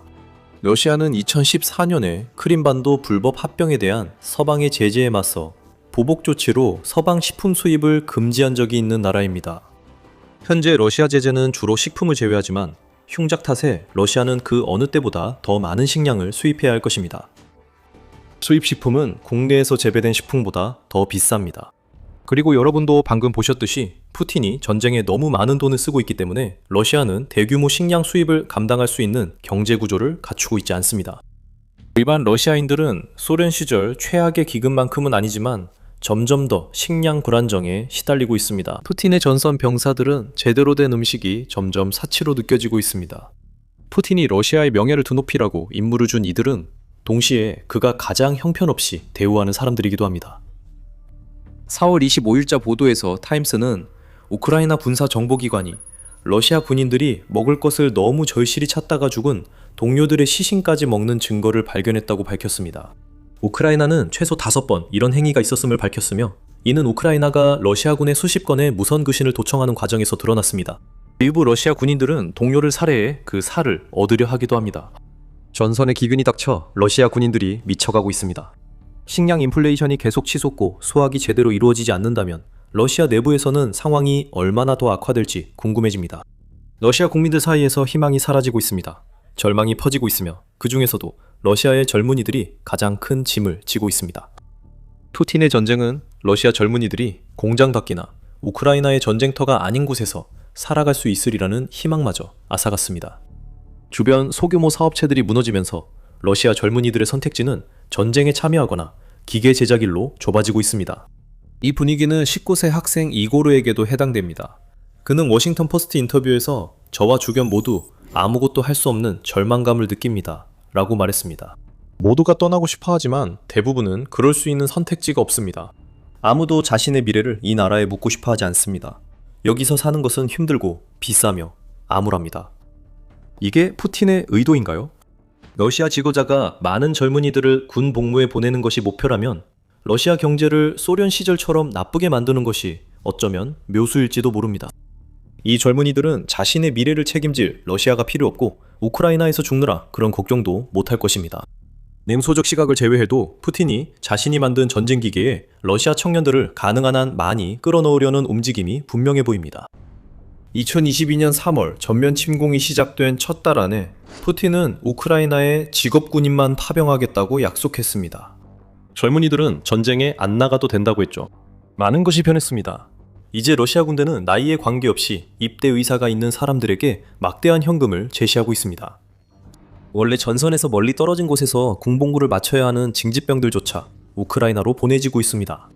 A: 러시아는 2014년에 크림반도 불법 합병에 대한 서방의 제재에 맞서 보복 조치로 서방 식품 수입을 금지한 적이 있는 나라입니다. 현재 러시아 제재는 주로 식품을 제외하지만 흉작 탓에 러시아는 그 어느 때보다 더 많은 식량을 수입해야 할 것입니다. 수입 식품은 국내에서 재배된 식품보다 더 비쌉니다. 그리고 여러분도 방금 보셨듯이 푸틴이 전쟁에 너무 많은 돈을 쓰고 있기 때문에 러시아는 대규모 식량 수입을 감당할 수 있는 경제 구조를 갖추고 있지 않습니다. 일반 러시아인들은 소련 시절 최악의 기근만큼은 아니지만 점점 더 식량 불안정에 시달리고 있습니다. 푸틴의 전선 병사들은 제대로 된 음식이 점점 사치로 느껴지고 있습니다. 푸틴이 러시아의 명예를 드높이라고 임무를 준 이들은 동시에 그가 가장 형편없이 대우하는 사람들이기도 합니다. 4월 25일자 보도에서 타임스는 우크라이나 군사 정보기관이 러시아 군인들이 먹을 것을 너무 절실히 찾다가 죽은 동료들의 시신까지 먹는 증거를 발견했다고 밝혔습니다. 우크라이나는 최소 5번 이런 행위가 있었음을 밝혔으며 이는 우크라이나가 러시아군의 수십 건의 무선 교신을 도청하는 과정에서 드러났습니다. 일부 러시아 군인들은 동료를 살해해 그 살을 얻으려 하기도 합니다. 전선의 기근이 닥쳐 러시아 군인들이 미쳐가고 있습니다. 식량 인플레이션이 계속 치솟고 수확이 제대로 이루어지지 않는다면 러시아 내부에서는 상황이 얼마나 더 악화될지 궁금해집니다. 러시아 국민들 사이에서 희망이 사라지고 있습니다. 절망이 퍼지고 있으며 그 중에서도 러시아의 젊은이들이 가장 큰 짐을 지고 있습니다. 푸틴의 전쟁은 러시아 젊은이들이 공장밖이나 우크라이나의 전쟁터가 아닌 곳에서 살아갈 수 있으리라는 희망마저 앗아갔습니다. 주변 소규모 사업체들이 무너지면서 러시아 젊은이들의 선택지는 전쟁에 참여하거나 기계 제작일로 좁아지고 있습니다. 이 분위기는 19세 학생 이고르에게도 해당됩니다. 그는 워싱턴 포스트 인터뷰에서 저와 주변 모두 아무것도 할 수 없는 절망감을 느낍니다. 라고 말했습니다. 모두가 떠나고 싶어 하지만 대부분은 그럴 수 있는 선택지가 없습니다. 아무도 자신의 미래를 이 나라에 묻고 싶어 하지 않습니다. 여기서 사는 것은 힘들고 비싸며 암울합니다. 이게 푸틴의 의도인가요? 러시아 지도자가 많은 젊은이들을 군 복무에 보내는 것이 목표라면 러시아 경제를 소련 시절처럼 나쁘게 만드는 것이 어쩌면 묘수일지도 모릅니다. 이 젊은이들은 자신의 미래를 책임질 러시아가 필요 없고 우크라이나에서 죽느라 그런 걱정도 못할 것입니다. 냉소적 시각을 제외해도 푸틴이 자신이 만든 전쟁기계에 러시아 청년들을 가능한 한 많이 끌어넣으려는 움직임이 분명해 보입니다. 2022년 3월 전면 침공이 시작된 첫 달 안에 푸틴은 우크라이나에 직업군인만 파병하겠다고 약속했습니다. 젊은이들은 전쟁에 안 나가도 된다고 했죠. 많은 것이 변했습니다. 이제 러시아 군대는 나이에 관계없이 입대 의사가 있는 사람들에게 막대한 현금을 제시하고 있습니다. 원래 전선에서 멀리 떨어진 곳에서 군복무를 마쳐야 하는 징집병들조차 우크라이나로 보내지고 있습니다.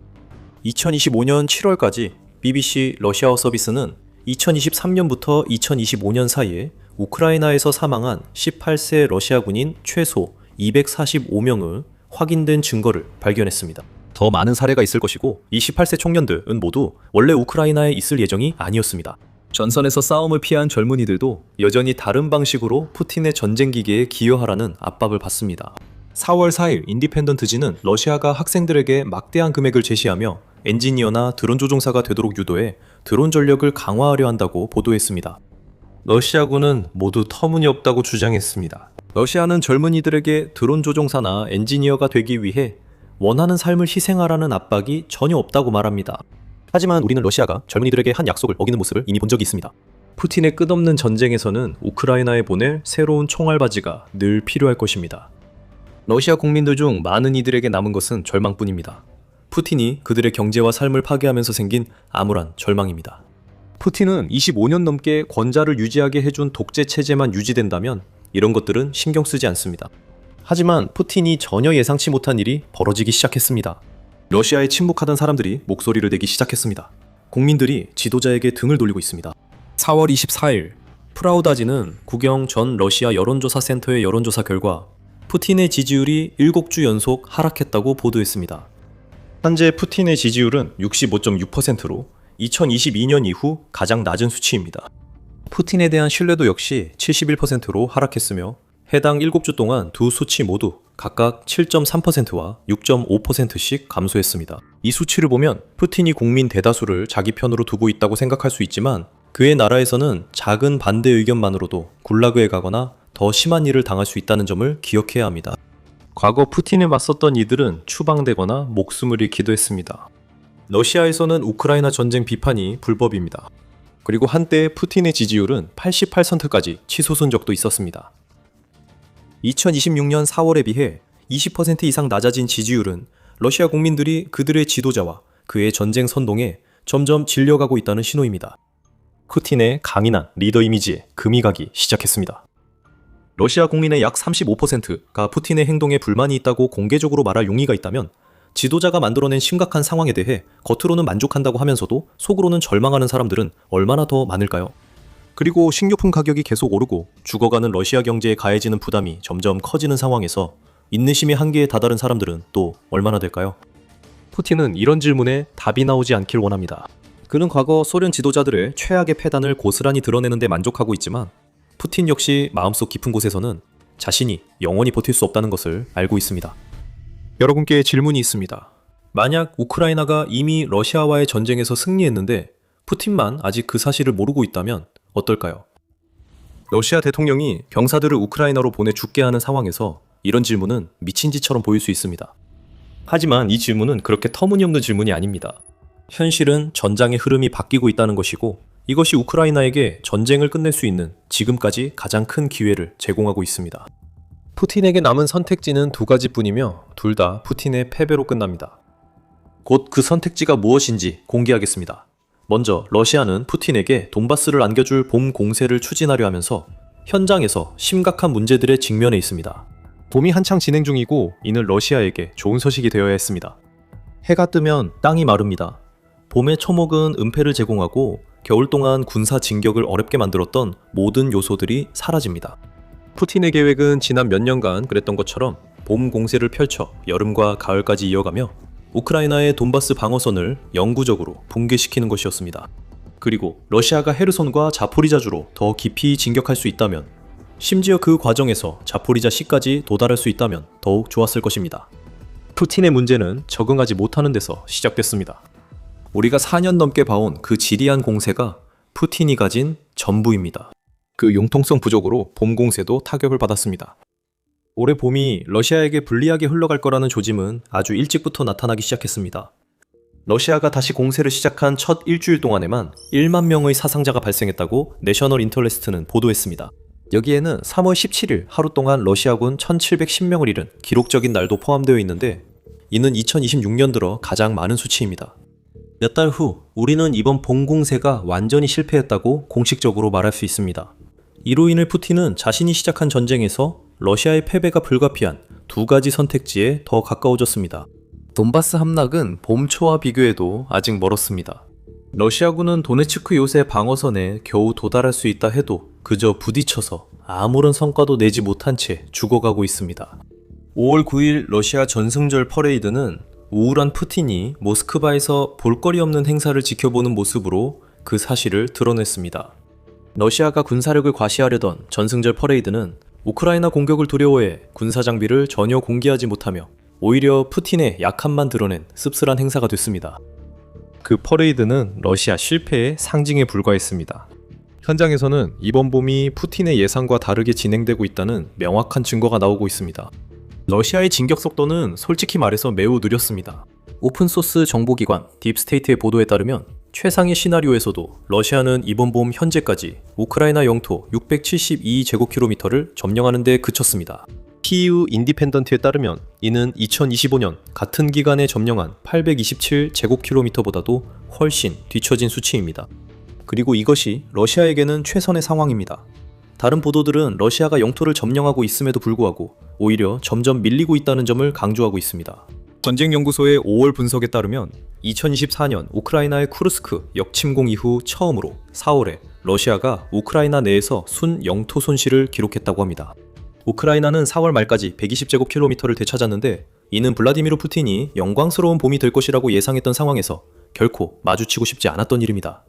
A: 2025년 7월까지 BBC 러시아어 서비스는 2023년부터 2025년 사이에 우크라이나에서 사망한 18세 러시아 군인 최소 245명을 확인된 증거를 발견했습니다. 더 많은 사례가 있을 것이고 이 18세 청년들은 모두 원래 우크라이나에 있을 예정이 아니었습니다. 전선에서 싸움을 피한 젊은이들도 여전히 다른 방식으로 푸틴의 전쟁기계에 기여하라는 압박을 받습니다. 4월 4일 인디펜던트지는 러시아가 학생들에게 막대한 금액을 제시하며 엔지니어나 드론 조종사가 되도록 유도해 드론 전력을 강화하려 한다고 보도했습니다. 러시아군은 모두 터무니없다고 주장했습니다. 러시아는 젊은이들에게 드론 조종사나 엔지니어가 되기 위해 원하는 삶을 희생하라는 압박이 전혀 없다고 말합니다. 하지만 우리는 러시아가 젊은이들에게 한 약속을 어기는 모습을 이미 본 적이 있습니다. 푸틴의 끝없는 전쟁에서는 우크라이나에 보낼 새로운 총알바지가 늘 필요할 것입니다. 러시아 국민들 중 많은 이들에게 남은 것은 절망뿐입니다. 푸틴이 그들의 경제와 삶을 파괴하면서 생긴 암울한 절망입니다. 푸틴은 25년 넘게 권좌를 유지하게 해준 독재 체제만 유지된다면 이런 것들은 신경 쓰지 않습니다. 하지만 푸틴이 전혀 예상치 못한 일이 벌어지기 시작했습니다. 러시아에 침묵하던 사람들이 목소리를 내기 시작했습니다. 국민들이 지도자에게 등을 돌리고 있습니다. 4월 24일 프라우다지는 국영 전 러시아 여론조사 센터의 여론조사 결과 푸틴의 지지율이 7주 연속 하락했다고 보도했습니다. 현재 푸틴의 지지율은 65.6%로 2022년 이후 가장 낮은 수치입니다. 푸틴에 대한 신뢰도 역시 71%로 하락했으며 해당 7주 동안 두 수치 모두 각각 7.3%와 6.5%씩 감소했습니다. 이 수치를 보면 푸틴이 국민 대다수를 자기 편으로 두고 있다고 생각할 수 있지만 그의 나라에서는 작은 반대 의견만으로도 굴라그에 가거나 더 심한 일을 당할 수 있다는 점을 기억해야 합니다. 과거 푸틴에 맞섰던 이들은 추방되거나 목숨을 잃기도 했습니다. 러시아에서는 우크라이나 전쟁 비판이 불법입니다. 그리고 한때 푸틴의 지지율은 88%까지 치솟은 적도 있었습니다. 2026년 4월에 비해 20% 이상 낮아진 지지율은 러시아 국민들이 그들의 지도자와 그의 전쟁 선동에 점점 질려가고 있다는 신호입니다. 푸틴의 강인한 리더 이미지에 금이 가기 시작했습니다. 러시아 국민의 약 35%가 푸틴의 행동에 불만이 있다고 공개적으로 말할 용의가 있다면 지도자가 만들어낸 심각한 상황에 대해 겉으로는 만족한다고 하면서도 속으로는 절망하는 사람들은 얼마나 더 많을까요? 그리고 식료품 가격이 계속 오르고 죽어가는 러시아 경제에 가해지는 부담이 점점 커지는 상황에서 인내심의 한계에 다다른 사람들은 또 얼마나 될까요? 푸틴은 이런 질문에 답이 나오지 않길 원합니다. 그는 과거 소련 지도자들의 최악의 패단을 고스란히 드러내는 데 만족하고 있지만 푸틴 역시 마음속 깊은 곳에서는 자신이 영원히 버틸 수 없다는 것을 알고 있습니다. 여러분께 질문이 있습니다. 만약 우크라이나가 이미 러시아와의 전쟁에서 승리했는데 푸틴만 아직 그 사실을 모르고 있다면 어떨까요? 러시아 대통령이 병사들을 우크라이나로 보내 죽게 하는 상황에서 이런 질문은 미친 짓처럼 보일 수 있습니다. 하지만 이 질문은 그렇게 터무니없는 질문이 아닙니다. 현실은 전장의 흐름이 바뀌고 있다는 것이고 이것이 우크라이나에게 전쟁을 끝낼 수 있는 지금까지 가장 큰 기회를 제공하고 있습니다. 푸틴에게 남은 선택지는 두 가지뿐이며 둘 다 푸틴의 패배로 끝납니다. 곧 그 선택지가 무엇인지 공개하겠습니다. 먼저 러시아는 푸틴에게 돈바스를 안겨줄 봄 공세를 추진하려 하면서 현장에서 심각한 문제들에 직면해 있습니다. 봄이 한창 진행 중이고 이는 러시아에게 좋은 소식이 되어야 했습니다. 해가 뜨면 땅이 마릅니다. 봄의 초목은 은폐를 제공하고 겨울 동안 군사 진격을 어렵게 만들었던 모든 요소들이 사라집니다. 푸틴의 계획은 지난 몇 년간 그랬던 것처럼 봄 공세를 펼쳐 여름과 가을까지 이어가며 우크라이나의 돈바스 방어선을 영구적으로 붕괴시키는 것이었습니다. 그리고 러시아가 헤르손과 자포리자주로 더 깊이 진격할 수 있다면, 심지어 그 과정에서 자포리자시까지 도달할 수 있다면 더욱 좋았을 것입니다. 푸틴의 문제는 적응하지 못하는 데서 시작됐습니다. 우리가 4년 넘게 봐온 그 지리한 공세가 푸틴이 가진 전부입니다. 그 융통성 부족으로 봄 공세도 타격을 받았습니다. 올해 봄이 러시아에게 불리하게 흘러갈 거라는 조짐은 아주 일찍부터 나타나기 시작했습니다. 러시아가 다시 공세를 시작한 첫 일주일 동안에만 1만 명의 사상자가 발생했다고 내셔널 인터레스트는 보도했습니다. 여기에는 3월 17일 하루 동안 러시아군 1710명을 잃은 기록적인 날도 포함되어 있는데 이는 2026년 들어 가장 많은 수치입니다. 몇 달 후 우리는 이번 봄 공세가 완전히 실패했다고 공식적으로 말할 수 있습니다. 이로 인해 푸틴은 자신이 시작한 전쟁에서 러시아의 패배가 불가피한 두 가지 선택지에 더 가까워졌습니다. 돈바스 함락은 봄 초와 비교해도 아직 멀었습니다. 러시아군은 도네츠크 요새 방어선에 겨우 도달할 수 있다 해도 그저 부딪혀서 아무런 성과도 내지 못한 채 죽어가고 있습니다. 5월 9일 러시아 전승절 퍼레이드는 우울한 푸틴이 모스크바에서 볼거리 없는 행사를 지켜보는 모습으로 그 사실을 드러냈습니다. 러시아가 군사력을 과시하려던 전승절 퍼레이드는 우크라이나 공격을 두려워해 군사 장비를 전혀 공개하지 못하며 오히려 푸틴의 약함만 드러낸 씁쓸한 행사가 됐습니다. 그 퍼레이드는 러시아 실패의 상징에 불과했습니다. 현장에서는 이번 봄이 푸틴의 예상과 다르게 진행되고 있다는 명확한 증거가 나오고 있습니다. 러시아의 진격 속도는 솔직히 말해서 매우 느렸습니다. 오픈소스 정보기관 딥스테이트의 보도에 따르면 최상의 시나리오에서도 러시아는 이번 봄 현재까지 우크라이나 영토 672제곱킬로미터를 점령하는 데 그쳤습니다. 키이우 인디펜던트에 따르면 이는 2025년 같은 기간에 점령한 827제곱킬로미터보다도 훨씬 뒤처진 수치입니다. 그리고 이것이 러시아에게는 최선의 상황입니다. 다른 보도들은 러시아가 영토를 점령하고 있음에도 불구하고 오히려 점점 밀리고 있다는 점을 강조하고 있습니다. 전쟁연구소의 5월 분석에 따르면 2024년 우크라이나의 쿠르스크 역침공 이후 처음으로 4월에 러시아가 우크라이나 내에서 순 영토 손실을 기록했다고 합니다. 우크라이나는 4월 말까지 120제곱킬로미터를 되찾았는데 이는 블라디미르 푸틴이 영광스러운 봄이 될 것이라고 예상했던 상황에서 결코 마주치고 싶지 않았던 일입니다.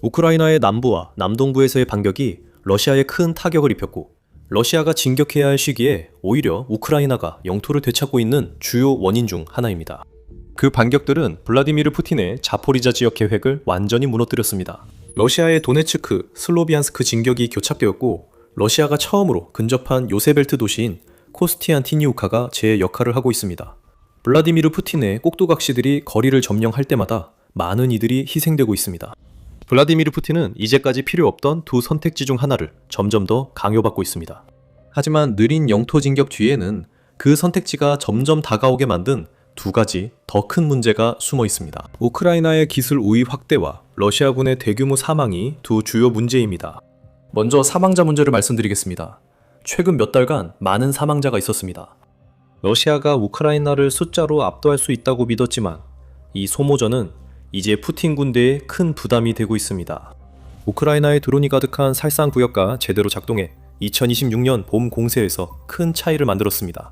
A: 우크라이나의 남부와 남동부에서의 반격이 러시아에 큰 타격을 입혔고 러시아가 진격해야 할 시기에 오히려 우크라이나가 영토를 되찾고 있는 주요 원인 중 하나입니다. 그 반격들은 블라디미르 푸틴의 자포리자 지역 계획을 완전히 무너뜨렸습니다. 러시아의 도네츠크, 슬로비안스크 진격이 교착되었고 러시아가 처음으로 근접한 요세벨트 도시인 코스티안티니우카가 제 역할을 하고 있습니다. 블라디미르 푸틴의 꼭두각시들이 거리를 점령할 때마다 많은 이들이 희생되고 있습니다. 블라디미르 푸틴은 이제까지 필요 없던 두 선택지 중 하나를 점점 더 강요받고 있습니다. 하지만 느린 영토 진격 뒤에는 그 선택지가 점점 다가오게 만든 두 가지 더 큰 문제가 숨어 있습니다. 우크라이나의 기술 우위 확대와 러시아군의 대규모 사망이 두 주요 문제입니다. 먼저 사망자 문제를 말씀드리겠습니다. 최근 몇 달간 많은 사망자가 있었습니다. 러시아가 우크라이나를 숫자로 압도할 수 있다고 믿었지만 이 소모전은 이제 푸틴 군대에 큰 부담이 되고 있습니다. 우크라이나의 드론이 가득한 살상 구역과 제대로 작동해 2026년 봄 공세에서 큰 차이를 만들었습니다.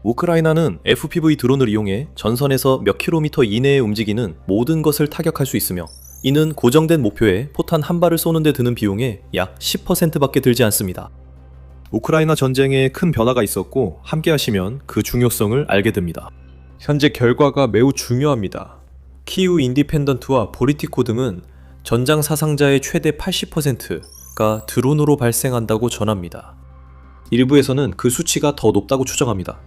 A: 우크라이나는 FPV 드론을 이용해 전선에서 몇 킬로미터 이내에 움직이는 모든 것을 타격할 수 있으며 이는 고정된 목표에 포탄 한 발을 쏘는 데 드는 비용의 약 10%밖에 들지 않습니다. 우크라이나 전쟁에 큰 변화가 있었고 함께 하시면 그 중요성을 알게 됩니다. 현재 결과가 매우 중요합니다. 키우 인디펜던트와 포리티코 등은 전장 사상자의 최대 80%가 드론으로 발생한다고 전합니다. 일부에서는 그 수치가 더 높다고 추정합니다.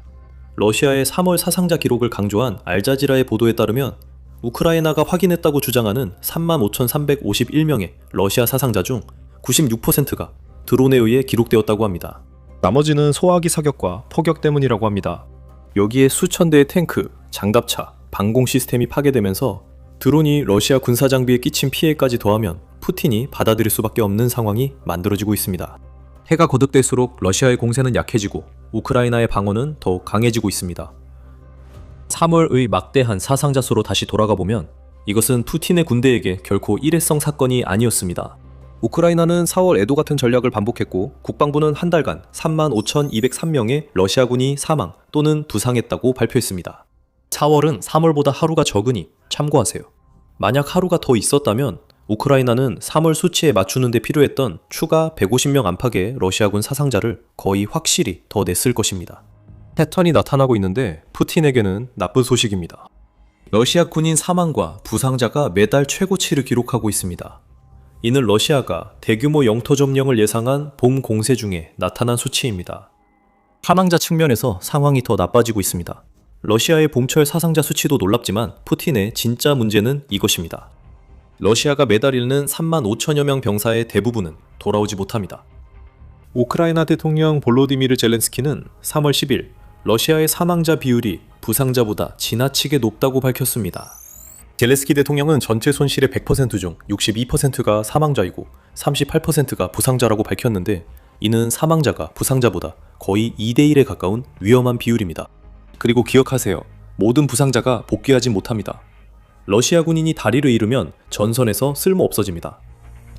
A: 러시아의 3월 사상자 기록을 강조한 알자지라의 보도에 따르면 우크라이나가 확인했다고 주장하는 35,351명의 러시아 사상자 중 96%가 드론에 의해 기록되었다고 합니다. 나머지는 소화기 사격과 포격 때문이라고 합니다. 여기에 수천 대의 탱크, 장갑차, 방공 시스템이 파괴되면서 드론이 러시아 군사 장비에 끼친 피해까지 더하면 푸틴이 받아들일 수밖에 없는 상황이 만들어지고 있습니다. 해가 거듭될수록 러시아의 공세는 약해지고 우크라이나의 방어는 더욱 강해지고 있습니다. 3월의 막대한 사상자 수로 다시 돌아가 보면 이것은 푸틴의 군대에게 결코 일회성 사건이 아니었습니다. 우크라이나는 4월 에도 같은 전략을 반복했고 국방부는 한 달간 35,203명의 러시아군이 사망 또는 부상했다고 발표했습니다. 4월은 3월보다 하루가 적으니 참고하세요. 만약 하루가 더 있었다면 우크라이나는 3월 수치에 맞추는 데 필요했던 추가 150명 안팎의 러시아군 사상자를 거의 확실히 더 냈을 것입니다. 패턴이 나타나고 있는데 푸틴에게는 나쁜 소식입니다. 러시아 군인 사망과 부상자가 매달 최고치를 기록하고 있습니다. 이는 러시아가 대규모 영토 점령을 예상한 봄 공세 중에 나타난 수치입니다. 사망자 측면에서 상황이 더 나빠지고 있습니다. 러시아의 봄철 사상자 수치도 놀랍지만 푸틴의 진짜 문제는 이것입니다. 러시아가 매달 잃는 3만 5천여 명 병사의 대부분은 돌아오지 못합니다. 우크라이나 대통령 볼로디미르 젤렌스키는 3월 10일 러시아의 사망자 비율이 부상자보다 지나치게 높다고 밝혔습니다. 젤렌스키 대통령은 전체 손실의 100% 중 62%가 사망자이고 38%가 부상자라고 밝혔는데 이는 사망자가 부상자보다 거의 2대1에 가까운 위험한 비율입니다. 그리고 기억하세요. 모든 부상자가 복귀하지 못합니다. 러시아 군인이 다리를 잃으면 전선에서 쓸모 없어집니다.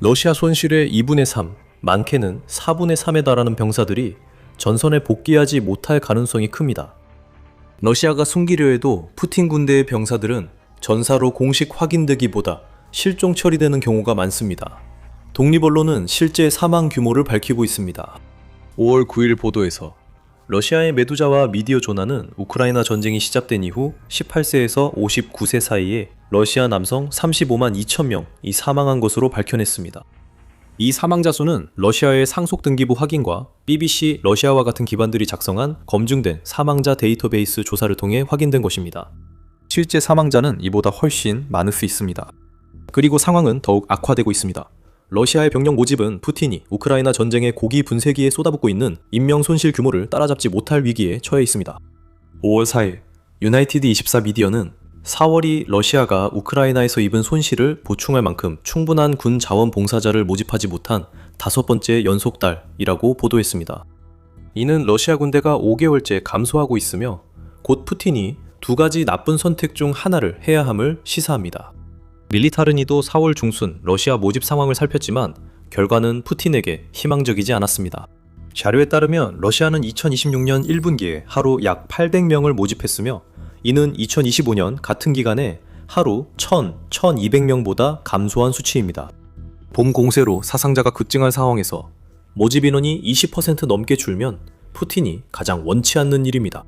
A: 러시아 손실의 2분의 3, 많게는 4분의 3에 달하는 병사들이 전선에 복귀하지 못할 가능성이 큽니다. 러시아가 숨기려 해도 푸틴 군대의 병사들은 전사로 공식 확인되기보다 실종 처리되는 경우가 많습니다. 독립언론은 실제 사망 규모를 밝히고 있습니다. 5월 9일 보도에서 러시아의 메두자와 미디어 조나는 우크라이나 전쟁이 시작된 이후 18세에서 59세 사이에 러시아 남성 35만 2천 명이 사망한 것으로 밝혀냈습니다. 이 사망자 수는 러시아의 상속 등기부 확인과 BBC 러시아와 같은 기관들이 작성한 검증된 사망자 데이터베이스 조사를 통해 확인된 것입니다. 실제 사망자는 이보다 훨씬 많을 수 있습니다. 그리고 상황은 더욱 악화되고 있습니다. 러시아의 병력 모집은 푸틴이 우크라이나 전쟁의 고기 분쇄기에 쏟아붓고 있는 인명 손실 규모를 따라잡지 못할 위기에 처해 있습니다. 5월 4일 유나이티드 24 미디어는 4월이 러시아가 우크라이나에서 입은 손실을 보충할 만큼 충분한 군 자원 봉사자를 모집하지 못한 5번째 연속 달이라고 보도했습니다. 이는 러시아 군대가 5개월째 감소하고 있으며 곧 푸틴이 두 가지 나쁜 선택 중 하나를 해야 함을 시사합니다. 밀리타르니도 4월 중순 러시아 모집 상황을 살폈지만 결과는 푸틴에게 희망적이지 않았습니다. 자료에 따르면 러시아는 2026년 1분기에 하루 약 800명을 모집했으며 이는 2025년 같은 기간에 하루 1000, 1200명보다 감소한 수치입니다. 봄 공세로 사상자가 급증한 상황에서 모집 인원이 20% 넘게 줄면 푸틴이 가장 원치 않는 일입니다.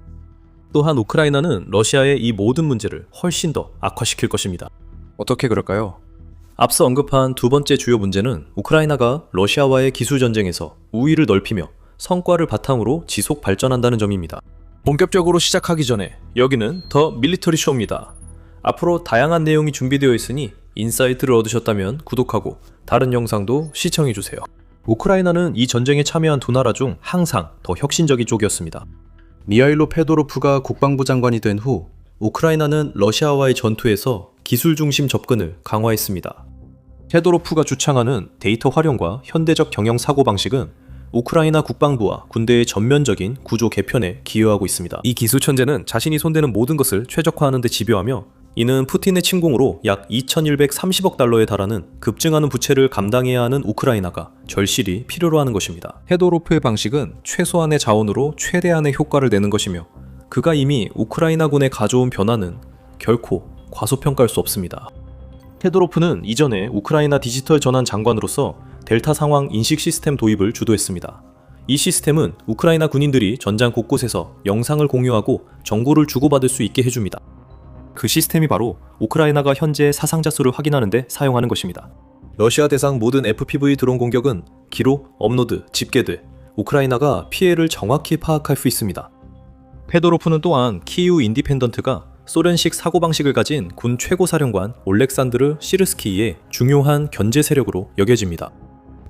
A: 또한 우크라이나는 러시아의 이 모든 문제를 훨씬 더 악화시킬 것입니다. 어떻게 그럴까요? 앞서 언급한 두 번째 주요 문제는 우크라이나가 러시아와의 기술 전쟁에서 우위를 넓히며 성과를 바탕으로 지속 발전한다는 점입니다. 본격적으로 시작하기 전에 여기는 더 밀리터리 쇼입니다. 앞으로 다양한 내용이 준비되어 있으니 인사이트를 얻으셨다면 구독하고 다른 영상도 시청해주세요. 우크라이나는 이 전쟁에 참여한 두 나라 중 항상 더 혁신적인 쪽이었습니다. 미하일로 페도로프가 국방부 장관이 된 후 우크라이나는 러시아와의 전투에서 기술 중심 접근을 강화했습니다. 페도로프가 주창하는 데이터 활용과 현대적 경영 사고방식은 우크라이나 국방부와 군대의 전면적인 구조 개편에 기여하고 있습니다. 이 기술 천재는 자신이 손대는 모든 것을 최적화하는 데 집요하며 이는 푸틴의 침공으로 약 2130억 달러에 달하는 급증하는 부채를 감당해야 하는 우크라이나가 절실히 필요로 하는 것입니다. 페도로프의 방식은 최소한의 자원으로 최대한의 효과를 내는 것이며 그가 이미 우크라이나군에 가져온 변화는 결코 과소평가할 수 없습니다. 페도로프는 이전에 우크라이나 디지털 전환 장관으로서 델타 상황 인식 시스템 도입을 주도했습니다. 이 시스템은 우크라이나 군인들이 전장 곳곳에서 영상을 공유하고 정보를 주고받을 수 있게 해줍니다. 그 시스템이 바로 우크라이나가 현재 사상자 수를 확인하는 데 사용하는 것입니다. 러시아 대상 모든 FPV 드론 공격은 기록, 업로드, 집계돼 우크라이나가 피해를 정확히 파악할 수 있습니다. 페도로프는 또한 키이우 인디펜던트가 소련식 사고방식을 가진 군 최고사령관 올렉산드르 시르스키이의 중요한 견제 세력으로 여겨집니다.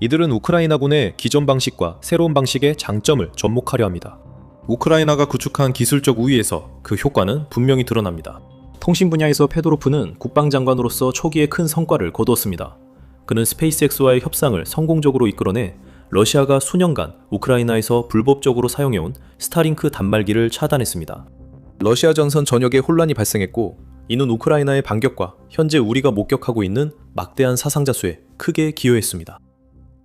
A: 이들은 우크라이나군의 기존 방식과 새로운 방식의 장점을 접목하려 합니다. 우크라이나가 구축한 기술적 우위에서 그 효과는 분명히 드러납니다. 통신 분야에서 페도로프는 국방장관으로서 초기에 큰 성과를 거두었습니다. 그는 스페이스X와의 협상을 성공적으로 이끌어내 러시아가 수년간 우크라이나에서 불법적으로 사용해온 스타링크 단말기를 차단했습니다. 러시아 전선 전역에 혼란이 발생했고 이는 우크라이나의 반격과 현재 우리가 목격하고 있는 막대한 사상자 수에 크게 기여했습니다.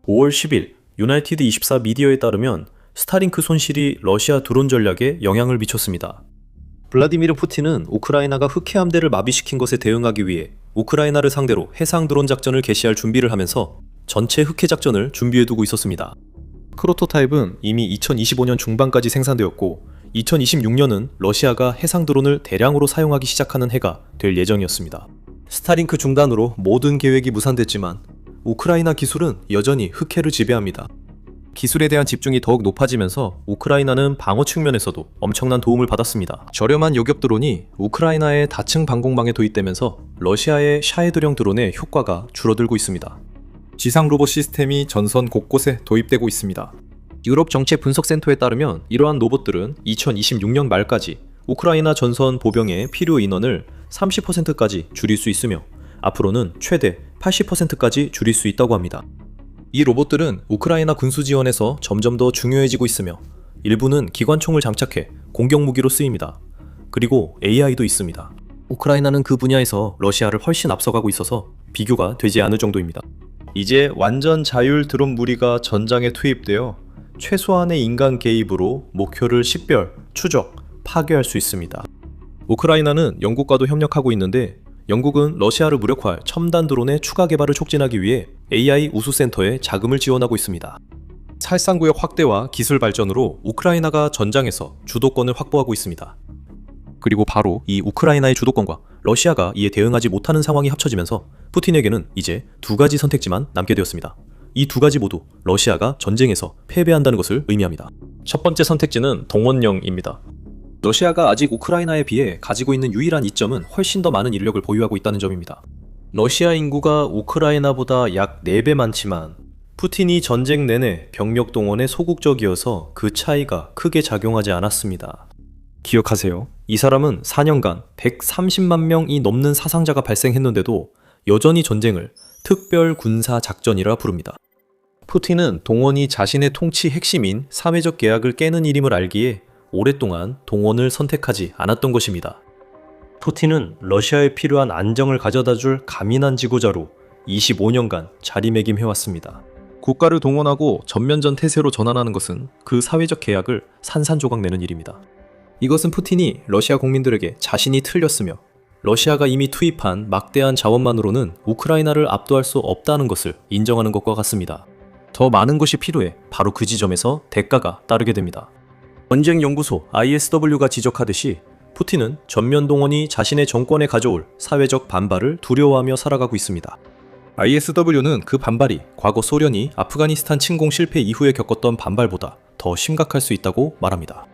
A: 5월 10일 유나이티드 24 미디어에 따르면 스타링크 손실이 러시아 드론 전략에 영향을 미쳤습니다. 블라디미르 푸틴은 우크라이나가 흑해 함대를 마비시킨 것에 대응하기 위해 우크라이나를 상대로 해상 드론 작전을 개시할 준비를 하면서 전체 흑해 작전을 준비해두고 있었습니다. 프로토타입은 이미 2025년 중반까지 생산되었고 2026년은 러시아가 해상 드론을 대량으로 사용하기 시작하는 해가 될 예정이었습니다. 스타링크 중단으로 모든 계획이 무산됐지만 우크라이나 기술은 여전히 흑해를 지배합니다. 기술에 대한 집중이 더욱 높아지면서 우크라이나는 방어 측면에서도 엄청난 도움을 받았습니다. 저렴한 요격 드론이 우크라이나의 다층 방공망에 도입되면서 러시아의 샤헤드령 드론의 효과가 줄어들고 있습니다. 지상 로봇 시스템이 전선 곳곳에 도입되고 있습니다. 유럽 정체 분석센터에 따르면 이러한 로봇들은 2026년 말까지 우크라이나 전선 보병의 필요 인원을 30%까지 줄일 수 있으며 앞으로는 최대 80%까지 줄일 수 있다고 합니다. 이 로봇들은 우크라이나 군수 지원에서 점점 더 중요해지고 있으며 일부는 기관총을 장착해 공격 무기로 쓰입니다. 그리고 AI도 있습니다. 우크라이나는 그 분야에서 러시아를 훨씬 앞서가고 있어서 비교가 되지 않을 정도입니다. 이제 완전 자율 드론 무리가 전장에 투입되어 최소한의 인간 개입으로 목표를 식별, 추적, 파괴할 수 있습니다. 우크라이나는 영국과도 협력하고 있는데 영국은 러시아를 무력화할 첨단 드론의 추가 개발을 촉진하기 위해 AI 우수센터에 자금을 지원하고 있습니다. 살상구역 확대와 기술 발전으로 우크라이나가 전장에서 주도권을 확보하고 있습니다. 그리고 바로 이 우크라이나의 주도권과 러시아가 이에 대응하지 못하는 상황이 합쳐지면서 푸틴에게는 이제 두 가지 선택지만 남게 되었습니다. 이 두 가지 모두 러시아가 전쟁에서 패배한다는 것을 의미합니다. 첫 번째 선택지는 동원령입니다. 러시아가 아직 우크라이나에 비해 가지고 있는 유일한 이점은 훨씬 더 많은 인력을 보유하고 있다는 점입니다. 러시아 인구가 우크라이나보다 약 4배 많지만 푸틴이 전쟁 내내 병력 동원에 소극적이어서 그 차이가 크게 작용하지 않았습니다. 기억하세요. 이 사람은 4년간 130만 명이 넘는 사상자가 발생했는데도 여전히 전쟁을 특별 군사 작전이라 부릅니다. 푸틴은 동원이 자신의 통치 핵심인 사회적 계약을 깨는 일임을 알기에 오랫동안 동원을 선택하지 않았던 것입니다. 푸틴은 러시아에 필요한 안정을 가져다줄 가민한 지도자로 25년간 자리매김해왔습니다. 국가를 동원하고 전면전 태세로 전환하는 것은 그 사회적 계약을 산산조각 내는 일입니다. 이것은 푸틴이 러시아 국민들에게 자신이 틀렸으며 러시아가 이미 투입한 막대한 자원만으로는 우크라이나를 압도할 수 없다는 것을 인정하는 것과 같습니다. 더 많은 것이 필요해 바로 그 지점에서 대가가 따르게 됩니다. 전쟁연구소 ISW가 지적하듯이 푸틴은 전면 동원이 자신의 정권에 가져올 사회적 반발을 두려워하며 살아가고 있습니다. ISW는 그 반발이 과거 소련이 아프가니스탄 침공 실패 이후에 겪었던 반발보다 더 심각할 수 있다고 말합니다.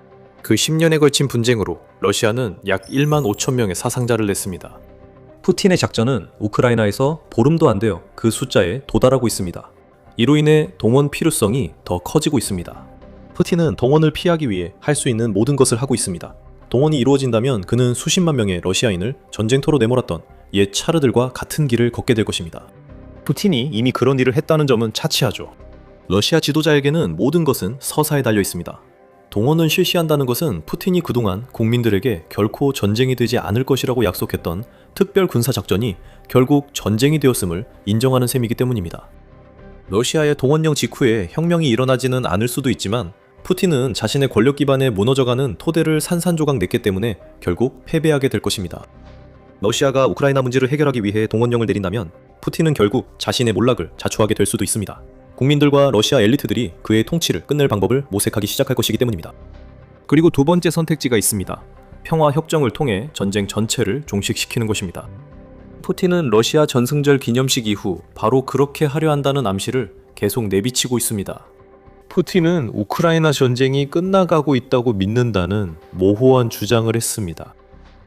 A: 그 10년에 걸친 분쟁으로 러시아는 약 1만 5천 명의 사상자를 냈습니다. 푸틴의 작전은 우크라이나에서 보름도 안 되어 그 숫자에 도달하고 있습니다. 이로 인해 동원 필요성이 더 커지고 있습니다. 푸틴은 동원을 피하기 위해 할 수 있는 모든 것을 하고 있습니다. 동원이 이루어진다면 그는 수십만 명의 러시아인을 전쟁터로 내몰았던 옛 차르들과 같은 길을 걷게 될 것입니다. 푸틴이 이미 그런 일을 했다는 점은 차치하죠. 러시아 지도자에게는 모든 것은 서사에 달려 있습니다. 동원을 실시한다는 것은 푸틴이 그동안 국민들에게 결코 전쟁이 되지 않을 것이라고 약속했던 특별 군사작전이 결국 전쟁이 되었음을 인정하는 셈이기 때문입니다. 러시아의 동원령 직후에 혁명이 일어나지는 않을 수도 있지만 푸틴은 자신의 권력 기반에 무너져가는 토대를 산산조각 냈기 때문에 결국 패배하게 될 것입니다. 러시아가 우크라이나 문제를 해결하기 위해 동원령을 내린다면 푸틴은 결국 자신의 몰락을 자초하게 될 수도 있습니다. 국민들과 러시아 엘리트들이 그의 통치를 끝낼 방법을 모색하기 시작할 것이기 때문입니다. 그리고 두 번째 선택지가 있습니다. 평화협정을 통해 전쟁 전체를 종식시키는 것입니다. 푸틴은 러시아 전승절 기념식 이후 바로 그렇게 하려 한다는 암시를 계속 내비치고 있습니다. 푸틴은 우크라이나 전쟁이 끝나가고 있다고 믿는다는 모호한 주장을 했습니다.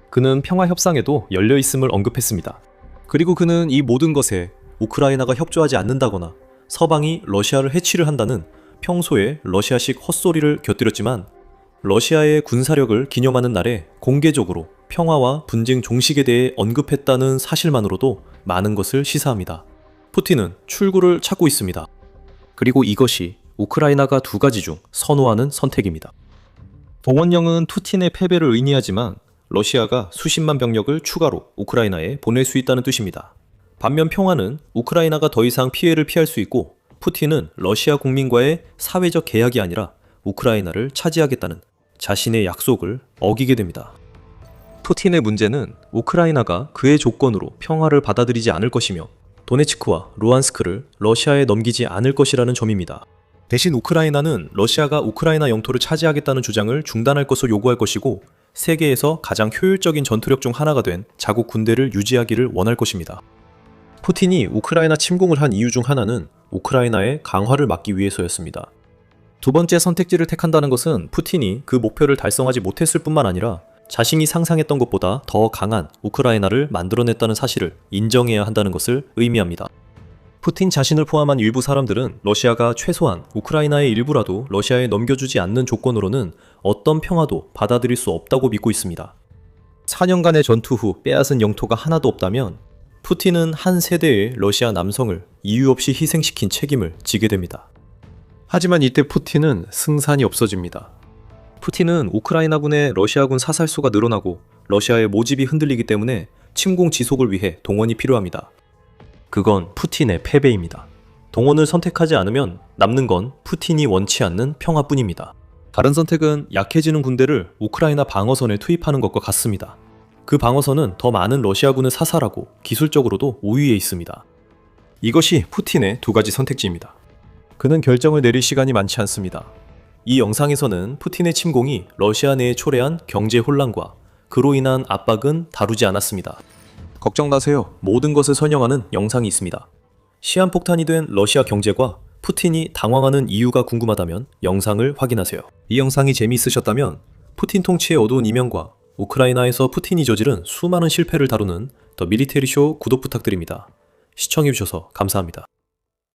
A: 그는 평화협상에도 열려있음을 언급했습니다. 그리고 그는 이 모든 것에 우크라이나가 협조하지 않는다거나 서방이 러시아를 해치려 한다는 평소에 러시아식 헛소리를 곁들였지만 러시아의 군사력을 기념하는 날에 공개적으로 평화와 분쟁 종식에 대해 언급했다는 사실만으로도 많은 것을 시사합니다. 푸틴은 출구를 찾고 있습니다. 그리고 이것이 우크라이나가 두 가지 중 선호하는 선택입니다. 동원령은 푸틴의 패배를 의미하지만 러시아가 수십만 병력을 추가로 우크라이나에 보낼 수 있다는 뜻입니다. 반면 평화는 우크라이나가 더 이상 피해를 피할 수 있고 푸틴은 러시아 국민과의 사회적 계약이 아니라 우크라이나를 차지하겠다는 자신의 약속을 어기게 됩니다. 푸틴의 문제는 우크라이나가 그의 조건으로 평화를 받아들이지 않을 것이며 도네츠크와 루안스크를 러시아에 넘기지 않을 것이라는 점입니다. 대신 우크라이나는 러시아가 우크라이나 영토를 차지하겠다는 주장을 중단할 것을 요구할 것이고 세계에서 가장 효율적인 전투력 중 하나가 된 자국 군대를 유지하기를 원할 것입니다. 푸틴이 우크라이나 침공을 한 이유 중 하나는 우크라이나의 강화를 막기 위해서였습니다. 두 번째 선택지를 택한다는 것은 푸틴이 그 목표를 달성하지 못했을 뿐만 아니라 자신이 상상했던 것보다 더 강한 우크라이나를 만들어냈다는 사실을 인정해야 한다는 것을 의미합니다. 푸틴 자신을 포함한 일부 사람들은 러시아가 최소한 우크라이나의 일부라도 러시아에 넘겨주지 않는 조건으로는 어떤 평화도 받아들일 수 없다고 믿고 있습니다. 4년간의 전투 후 빼앗은 영토가 하나도 없다면 푸틴은 한 세대의 러시아 남성을 이유 없이 희생시킨 책임을 지게 됩니다. 하지만 이때 푸틴은 승산이 없어집니다. 푸틴은 우크라이나군의 러시아군 사살수가 늘어나고 러시아의 모집이 흔들리기 때문에 침공 지속을 위해 동원이 필요합니다. 그건 푸틴의 패배입니다. 동원을 선택하지 않으면 남는 건 푸틴이 원치 않는 평화뿐입니다. 다른 선택은 약해지는 군대를 우크라이나 방어선에 투입하는 것과 같습니다. 그 방어선은 더 많은 러시아군을 사살하고 기술적으로도 우위에 있습니다. 이것이 푸틴의 두 가지 선택지입니다. 그는 결정을 내릴 시간이 많지 않습니다. 이 영상에서는 푸틴의 침공이 러시아 내에 초래한 경제 혼란과 그로 인한 압박은 다루지 않았습니다. 걱정 마세요. 모든 것을 설명하는 영상이 있습니다. 시한폭탄이 된 러시아 경제과 푸틴이 당황하는 이유가 궁금하다면 영상을 확인하세요. 이 영상이 재미있으셨다면 푸틴 통치의 어두운 이면과 우크라이나에서 푸틴이 저지른 수많은 실패를 다루는 더 밀리테리 쇼 구독 부탁드립니다. 시청해주셔서 감사합니다.